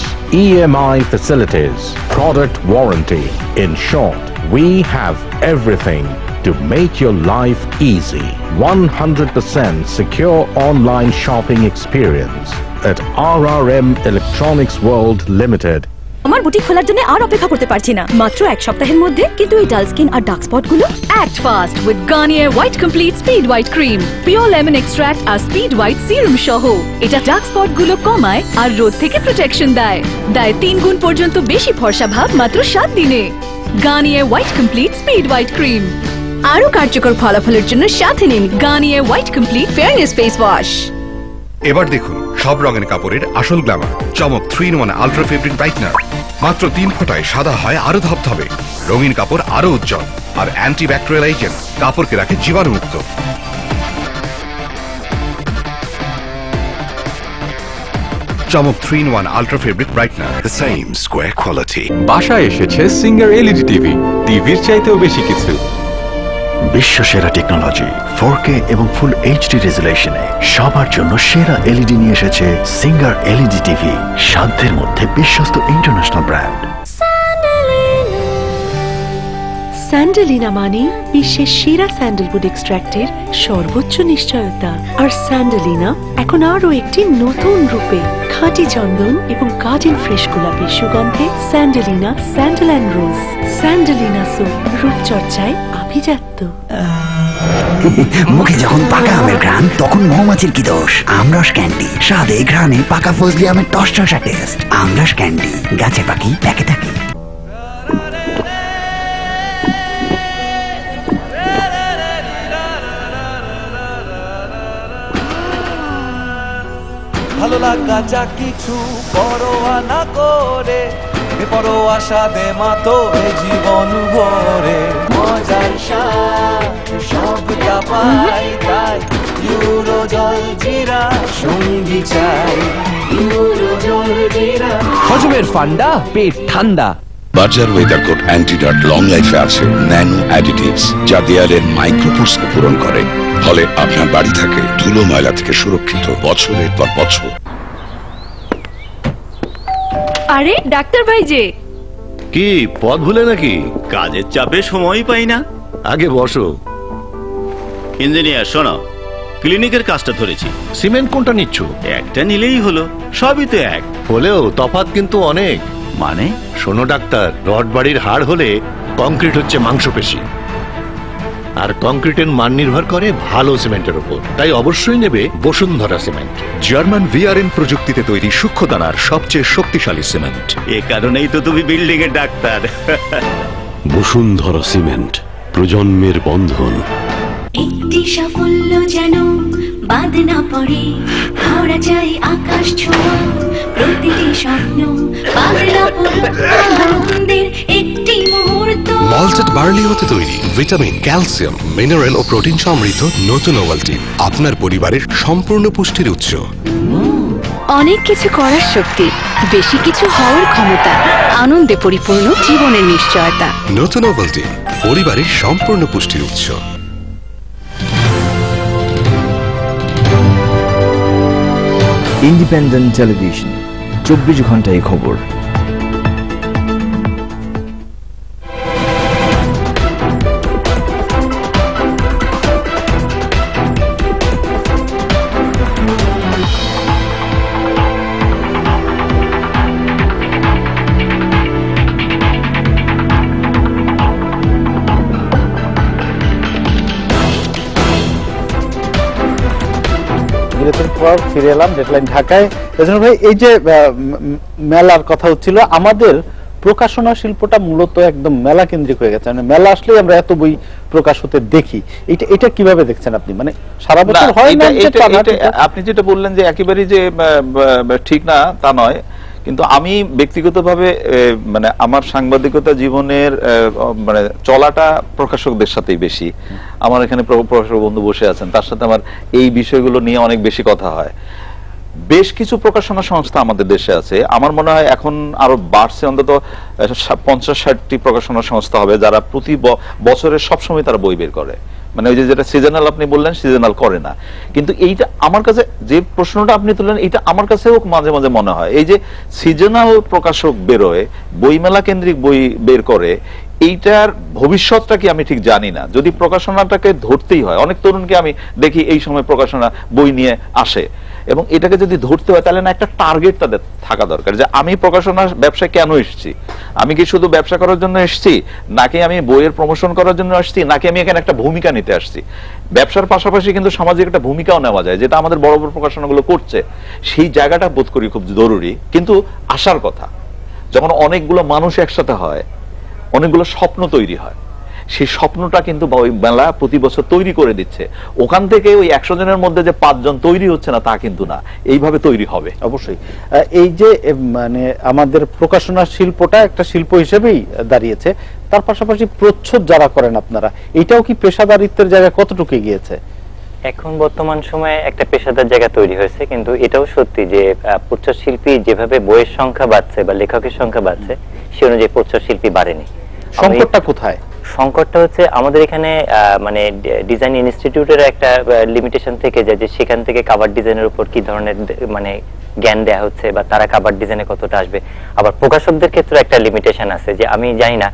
EMI facilities, product warranty. In short, we have everything to make your life easy. 100% secure online shopping experience at RRM Electronics World Limited. আমার boutique খোলার জন্য আর অপেক্ষা করতে পারছি না, মাত্র 1 সপ্তাহের মধ্যে। কিন্তু এই ডাল স্কিন আর ডার্ক স্পট গুলো। Act fast with Garnier white complete speed white cream, pure lemon extract আর স্পিড হোয়াইট সিরাম সহ। এটা ডার্ক স্পট গুলো কমায় আর রোদ থেকে প্রোটেকশন দেয়। 3 গুণ পর্যন্ত বেশি ফর্সা ভাব মাত্র 7 দিনে। Garnier white complete speed white cream. আরো কার্যকর ফলাফলের জন্য সাথে নিন Garnier white complete fairness face wash. এবার দেখুন সব রঙের কাপড়ের আসল গ্ল্যামার। চমক 3-in-1 আলট্রা ফেব্রিক ব্রাইটনার। মাত্র 3 ফোঁটায় সাদা হয় আরো ধবধবে, রঙিন কাপড় আরো উজ্জ্বল, আর অ্যান্টি ব্যাকটেরিয়াল এজেন্ট কাপড়কে রাখে জীবাণুমুক্ত। Chamak 3-in-1 ultra fabric brightener, the same square quality. বাসায় এসেছে সিঙ্গার এলইডি টিভি, টিভির চাইতেও বেশি কিছু। বিশ্বসেরা টেকনোলজি 4K এবং ফুল HD রেজুলেশনে সবার জন্য সেরা এলইডি নিয়ে এসেছে সিঙ্গার এলইডি টিভি, সাধ্যের মধ্যে বিশ্বস্ত ইন্টারন্যাশনাল ব্র্যান্ড। স্যান্ডেলিনা মানে বিশ্বের সেরা স্যান্ডেলউড এক্সট্র্যাক্টের সর্বোচ্চ নিশ্চয়তা। আর স্যান্ডেলিনা এখন আরো একটি নতুন রূপে, খাঁটি চন্দন এবং গার্ডেন ফ্রেশ গোলাপের সুগন্ধে। Sandelina sandal and rose, Sandelina soap, রূপচর্চায় আভিজাত্য। মুখে যখন পাকা আমের ঘ্রাণ তখন মৌমাছির কি দোষ? আমরস ক্যান্ডি, স্বাদে ঘ্রাণে পাকা ফজলি আমের টসটসা টেস্ট। আমরস ক্যান্ডি, গাছে পাখি প্যাকে থাকে। ভালো লাগা যা কিছু পরোয়া না করে, বেপরোয়া সাদে মাতো এ জীবন ভরে। মজার স্বাদ সবটা পাই তাই ইউরো জল জিরা সঙ্গী চাই। ইউরো জল জিরা হজমের ফান্ডা, পেট ঠান্ডা। Berger weather coat antidote long লাইফে আছে ন্যানো অ্যাডিটিভস, যা দেয়ালের মাইক্রোপোর্সকে পূরণ করে, ফলে আপনার বাড়ি থাকে ধুলো ময়লা থেকে সুরক্ষিত বছরের পর বছর। আরে ডাক্তার ভাই যে কি পথ ভুলে নাকি? কাজের চাপে সময়ই পাই না। আগে বসো। ইঞ্জিনিয়ার শোনো, ক্লিনিকের কাজটা ধরেছি। সিমেন্ট কোনটা নিচ্ছ? একটা নিলেই হলো, সবই তো এক। হলেও তফাৎ কিন্তু অনেক। মানে? শোনো ডাক্তার, রড বাড়ির হাড় হলে কংক্রিট হচ্ছে মাংসপেশি, আর কংক্রিটের মান নির্ভর করে ভালো সিমেন্টের উপর। তাই অবশ্যই নেবে বসুন্ধরা সিমেন্ট, জার্মান VRM প্রযুক্তিতে তৈরি সূক্ষ্ম দানার সবচেয়ে শক্তিশালী সিমেন্ট। এ কারণেই তো তুমি বিল্ডিং এর ডাক্তার। বসুন্ধরা সিমেন্ট, প্রজন্মের বন্ধন। একটি সাফল্য যেন বাদ না পড়ে, ধরা যায় আকাশ ছোঁয়া প্রতিটি স্বপ্ন, বাদলা আনন্দের একটি মুহূর্ত। মল্টেড বার্লি হতে তৈরি ভিটামিন, ক্যালসিয়াম, মিনারেল ও প্রোটিন সমৃদ্ধ নতুন ওভালটিন, আপনার পরিবারের সম্পূর্ণ পুষ্টির উৎস। অনেক কিছু করার শক্তি, বেশি কিছু হওয়ার ক্ষমতা, আনন্দে পরিপূর্ণ জীবনের নিশ্চয়তা। নতুন ওভালটিন, পরিবারের সম্পূর্ণ পুষ্টির উৎস। ইন্ডিপেন্ডেন্ট টেলিভিশন, 24 ঘন্টায় খবর। বিরতির পর ফিরে এলাম ডেডলাইন ঢাকায়। এজন্য ভাই, এই যে মেলার কথা হচ্ছিল, আমাদের প্রকাশনা শিল্পটা মূলত একদম মেলা কেন্দ্রিক হয়ে গেছে, মানে মেলা আসলেই আমরা এত বই প্রকাশ হতে দেখি, এটা কিভাবে দেখছেন আপনি? মানে সারা বছর হয় না? আপনি যেটা বললেন যে একেবারেই যে ঠিক না তা নয়, কিন্তু আমি ব্যক্তিগতভাবে মানে আমার সাংবাদিকতা জীবনের মানে চলাটা প্রকাশকদের সাথেই বেশি। আমার এখানে প্রকাশক বন্ধু বসে আছেন, তার সাথে আমার এই বিষয়গুলো নিয়ে অনেক বেশি কথা হয়। বেশ কিছু প্রকাশনা সংস্থা আমাদের দেশে আছে, আমার মনে হয় এখন আরো বাড়ছে, অন্তত 50-60টি প্রকাশনা সংস্থা হবে যারা প্রতি বছরে সবসময় তারা বই বের করে। মানে ওই যে যেটা সিজনাল আপনি বললেন, সিজনাল করে না। কিন্তু এইটা আমার কাছে যে প্রশ্নটা আপনি তুললেন, এটা আমার কাছেও মাঝে মাঝে মনে হয়, এই যে সিজনাল প্রকাশক বেরোয়, বইমেলা কেন্দ্রিক বই বের করে, এইটার ভবিষ্যৎটা কি আমি ঠিক জানি না। যদি প্রকাশনাটাকে ধরতেই হয়, অনেক তরুণকে আমি দেখি এই সময় প্রকাশনা বই নিয়ে আসে, এবং এটাকে যদি ধরতে হয় তাহলে না একটা টার্গেট তাদের থাকা দরকার, যে আমি প্রকাশনা ব্যবসায় কেন এসেছি, আমি কি শুধু ব্যবসা করার জন্য এসেছি, নাকি আমি বইয়ের প্রমোশন করার জন্য আসছি, নাকি আমি এখানে একটা ভূমিকা নিতে আসছি। ব্যবসার পাশাপাশি কিন্তু সামাজিক একটা ভূমিকাও নেওয়া যায়, যেটা আমাদের বড় বড় প্রকাশনাগুলো করছে। সেই জায়গাটা বোধ করি খুব জরুরি। কিন্তু আসার কথা, যখন অনেকগুলো মানুষ একসাথে হয়, অনেকগুলো স্বপ্ন তৈরি হয়, সেই স্বপ্নটা কিন্তু মেলা প্রতি বছর তৈরি করে দিচ্ছে। ওখান থেকে ওই 100 জনের মধ্যে যে 5 জন তৈরি হচ্ছে না তা কিন্তু না, এইভাবে তৈরি হবে। অবশ্যই এই যে মানে আমাদের প্রকাশনা শিল্পটা একটা শিল্প হিসেবেই দাঁড়িয়েছে, তার পাশাপাশি প্রচ্ছদ যারা করেন আপনারা, এটাও কি পেশাদারিত্বের জায়গায় কতটুকু গিয়েছে? এখন বর্তমান সময়ে একটা পেশাদার জায়গা তৈরি হয়েছে, কিন্তু এটাও সত্যি যে প্রচ্ছদ শিল্পী যেভাবে বইয়ের সংখ্যা বাড়ছে বা লেখকের সংখ্যা বাড়ছে, সে অনুযায়ী প্রচ্ছদ শিল্পী বাড়েনি। সংকটটা কোথায়? সংকটটা হচ্ছে আমাদের এখানে মানে ডিজাইন ইনস্টিটিউটের একটা লিমিটেশন থেকে যায়, যে সেখান থেকে কাভার ডিজাইনের উপর কি ধরনের মানে জ্ঞান দেয়া হচ্ছে বা তারা কাভার ডিজাইনে কতটা আসবে। আবার প্রকাশকদের ক্ষেত্রে একটা লিমিটেশন আছে, যে আমি জানি না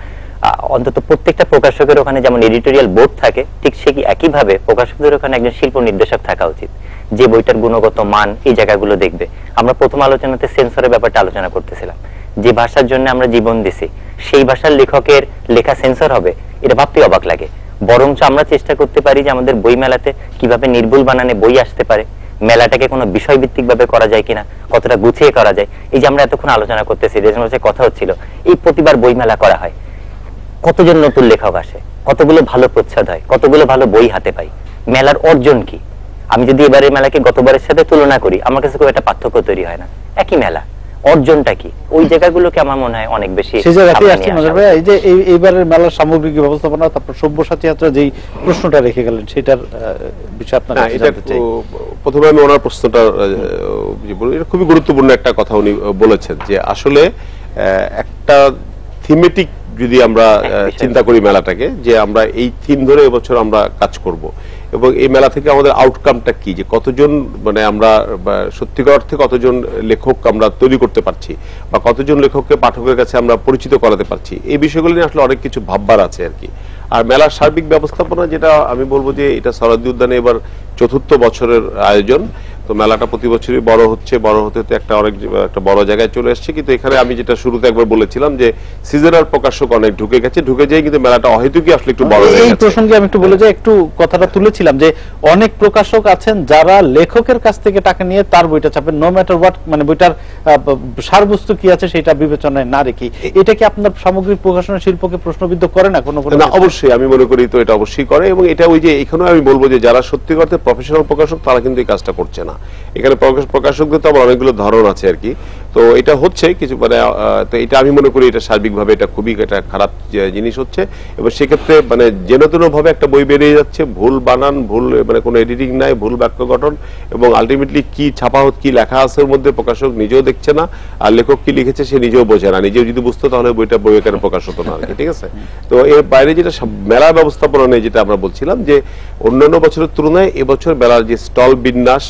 অন্তত প্রত্যেকটা প্রকাশকের ওখানে যেমন এডিটোরিয়াল বোর্ড থাকে, ঠিক সে কি একইভাবে প্রকাশকদের ওখানে একজন শিল্প নির্দেশক থাকা উচিত, যে বইটার গুণগত মান এই জায়গাগুলো দেখবে। আমরা প্রথম আলোচনাতে সেন্সরের ব্যাপারটা আলোচনা করতেছিলাম, যে ভাষার জন্য আমরা জীবন দিছি, সেই ভাষার লেখকের লেখা সেন্সর হবে, এটা ভাবতে অবাক লাগে। বরঞ্চ আমরা চেষ্টা করতে পারি যে আমাদের বই মেলাতে কিভাবে নির্ভুল বানানে বই আসতে পারে, মেলাটাকে কোনো বিষয়ভিত্তিক ভাবে করা যায় কিনা, কতটা গুছিয়ে করা যায়। এই যে আমরা এতক্ষণ আলোচনা করতেছি, কথা হচ্ছিল, এই প্রতিবার বই মেলা করা হয়, কতজন নতুন লেখক আসে, কতগুলো ভালো প্রচ্ছদ হয়, কতগুলো ভালো বই হাতে পাই, মেলার অর্জন কি? আমি যদি এবারের মেলাকে গতবারের সাথে তুলনা করি, আমার কাছে খুব একটা পার্থক্য তৈরি হয় না, একই মেলা, অর্জনটা কি? ওই জায়গাগুলোকে আমার মনে হয় অনেক বেশি। সেই জায়গাতেই আসছে নজর ভাই, এই যে এইবারের মেলার সামগ্রিক ব্যবস্থাপনা, তারপর সব্যসাচী যাত্রা যেই প্রশ্নটা রেখে গেলেন, সেটার বিষয়ে আপনার জানতে চাই। প্রথমে আমি ওনার প্রশ্নটা এটা খুবই গুরুত্বপূর্ণ একটা কথা উনি বলেছেন, যে আসলে একটা থিমেটিক যদি আমরা চিন্তা করি মেলাটাকে, যে আমরা এই থিম ধরে এবছর আমরা কাজ করব, এবং এই মেলা থেকে আমাদের আউটকামটা কি, যে কতজন মানে আমরা সত্যিকার অর্থে কতজন লেখক আমরা তৈরি করতে পারছি, বা কতজন লেখককে পাঠকের কাছে আমরা পরিচিত করাতে পারছি, এই বিষয়গুলো নিয়ে আসলে অনেক কিছু ভাববার আছে আর কি। আর মেলার সার্বিক ব্যবস্থাপনা, যেটা আমি বলবো যে এটা সরোয়ার্দী উদ্যানে এবার ৪র্থ বছরের আয়োজন, তো মেলাটা প্রতি বছরই বড় হচ্ছে, বড় হতে হতে একটা বড় জায়গায় চলে এসছে। কিন্তু এখানে আমি যেটা শুরুতে একবার বলেছিলাম, যে সিজনাল প্রকাশক অনেক ঢুকে গেছে, ঢুকে যায়, কিন্তু মেলাটা অহেতুকই আসলে একটু বড় হয়ে গেছে। এই প্রসঙ্গে আমি একটু বলে যাই, একটু কথাটা তুলেছিলাম যে অনেক প্রকাশক আছেন যারা লেখকের কাছ থেকে টাকা নিয়ে তার বইটা ছাপেন, নো ম্যাটার হোয়াট, মানে বইটার সারবস্তু কি আছে সেটা বিবেচনায় না রেখে। এটা কি আপনার সামগ্রিক প্রকাশনা শিল্পকে প্রশ্নবিদ্ধ করে না কোনো? না, অবশ্যই আমি মনে করি তো এটা অবশ্যই করে, এবং এটা ওই যে এখানেও আমি বলবো যে যারা সত্যি করতে প্রফেশনাল প্রকাশক তারা কিন্তু এই কাজটা করছে না। এখানে প্রকাশকদের তো আবার অনেকগুলো ধরন আছে আর কি, তো এটা হচ্ছে কিছু মানে, তো এটা আমি মনে করি এটা সার্বিকভাবে এটা খুবই একটা খারাপ জিনিস হচ্ছে, এবং সেক্ষেত্রে মানে যেন ভাবে একটা বই বেরিয়ে যাচ্ছে, ভুল বানান, ভুল মানে কোনো এডিটিং নাই, ভুল বাক্য গঠন, এবং আলটিমেটলি কি ছাপা হচ্ছে, কি লেখা আছে ওর মধ্যে প্রকাশক নিজেও দেখছে না, আর লেখক কি লিখেছে সে নিজেও বোঝে না। নিজেও যদি বুঝতো তাহলে বই কেন প্রকাশ হতো না আর কি, ঠিক আছে। তো এর বাইরে যেটা মেলা ব্যবস্থাপনা নিয়ে যেটা আমরা বলছিলাম, যে অন্যান্য বছরের তুলনায় এবছর মেলার যে স্টল বিন্যাস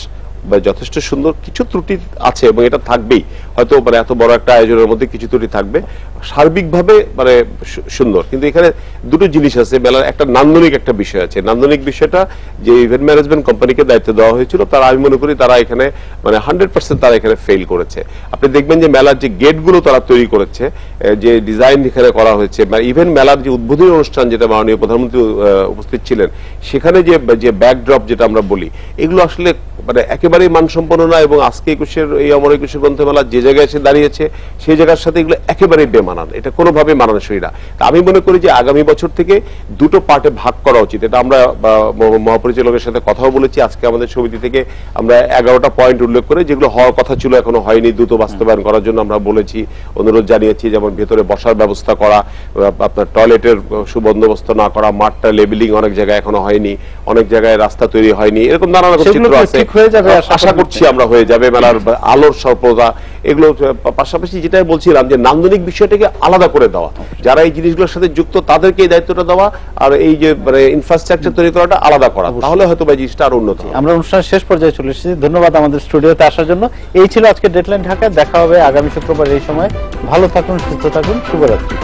বা যথেষ্ট সুন্দর, কিছু ত্রুটি আছে এবং এটা থাকবেই, হয়তো মানে এত বড় একটা আয়োজনের মধ্যে কিছু ত্রুটি থাকবে, সার্বিকভাবে মানে সুন্দর। কিন্তু এখানে দুটো জিনিস আছে, মেলার একটা নান্দনিক একটা বিষয় আছে। নান্দনিক বিষয়টা যে ইভেন্ট ম্যানেজমেন্ট কোম্পানিকে দায়িত্ব দেওয়া হয়েছিল, তারা আমি মনে করি তারা এখানে মানে 100% তারা এখানে ফেল করেছে। আপনি দেখবেন যে মেলার যে গেটগুলো তারা তৈরি করেছে, যে ডিজাইন এখানে করা হয়েছে, ইভেন মেলার যে উদ্বোধনী অনুষ্ঠান যেটা মাননীয় প্রধানমন্ত্রী উপস্থিত ছিলেন, সেখানে যে ব্যাকড্রপ যেটা আমরা বলি, এগুলো আসলে মানে একেবারেই মানসম্পন্ন না। এবং আজকে 21-এর এই অমর 21 গ্রন্থমেলা যে জায়গায় এসে দাঁড়িয়েছে সেই জায়গার সাথে এগুলো একেবারেই বেমানান, এটা কোনোভাবে মানানসই না। আমি মনে করি যে আগামী বছর থেকে দুটো পার্টে ভাগ করা উচিত। এটা আমরা মহাপরিচালকের সাথে কথাও বলেছি। আজকে আমাদের সমিতি থেকে আমরা 11টা পয়েন্ট উল্লেখ করে, যেগুলো হওয়ার কথা ছিল এখনো হয়নি, দ্রুত বাস্তবায়ন করার জন্য আমরা বলেছি, অনুরোধ জানিয়েছি। যেমন ভেতরে বসার ব্যবস্থা করা, আপনার টয়লেটের সুবন্দোবস্ত না করা, মাঠটা লেবেলিং অনেক জায়গায় এখনো হয়নি, অনেক জায়গায় রাস্তা তৈরি হয়নি, এরকম নানা রকম চিত্র আছে। আশা করছি আমরা হয়ে যাবে। মেলার আলোর স্বল্পতা, এগুলো পাশাপাশি যেটাই বলছিলাম যে নান্দনিক বিষয়টাকে আলাদা করে দেওয়া, যারা এই জিনিসগুলোর সাথে যুক্ত তাদেরকে এই দায়িত্বটা দেওয়া, আর এই যে মানে ইনফ্রাস্ট্রাকচার তৈরি করাটা আলাদা করা, তাহলে হয়তো এই জিনিসটা আরো উন্নত হবে। আমরা অনুষ্ঠানের শেষ পর্যায়ে চলে এসেছি। ধন্যবাদ আমাদের স্টুডিওতে আসার জন্য। এই ছিল আজকে ডেডলাইন ঢাকা। দেখা হবে আগামী শুক্রবার এই সময়। ভালো থাকুন, সুস্থ থাকুন, শুভরাত্রি।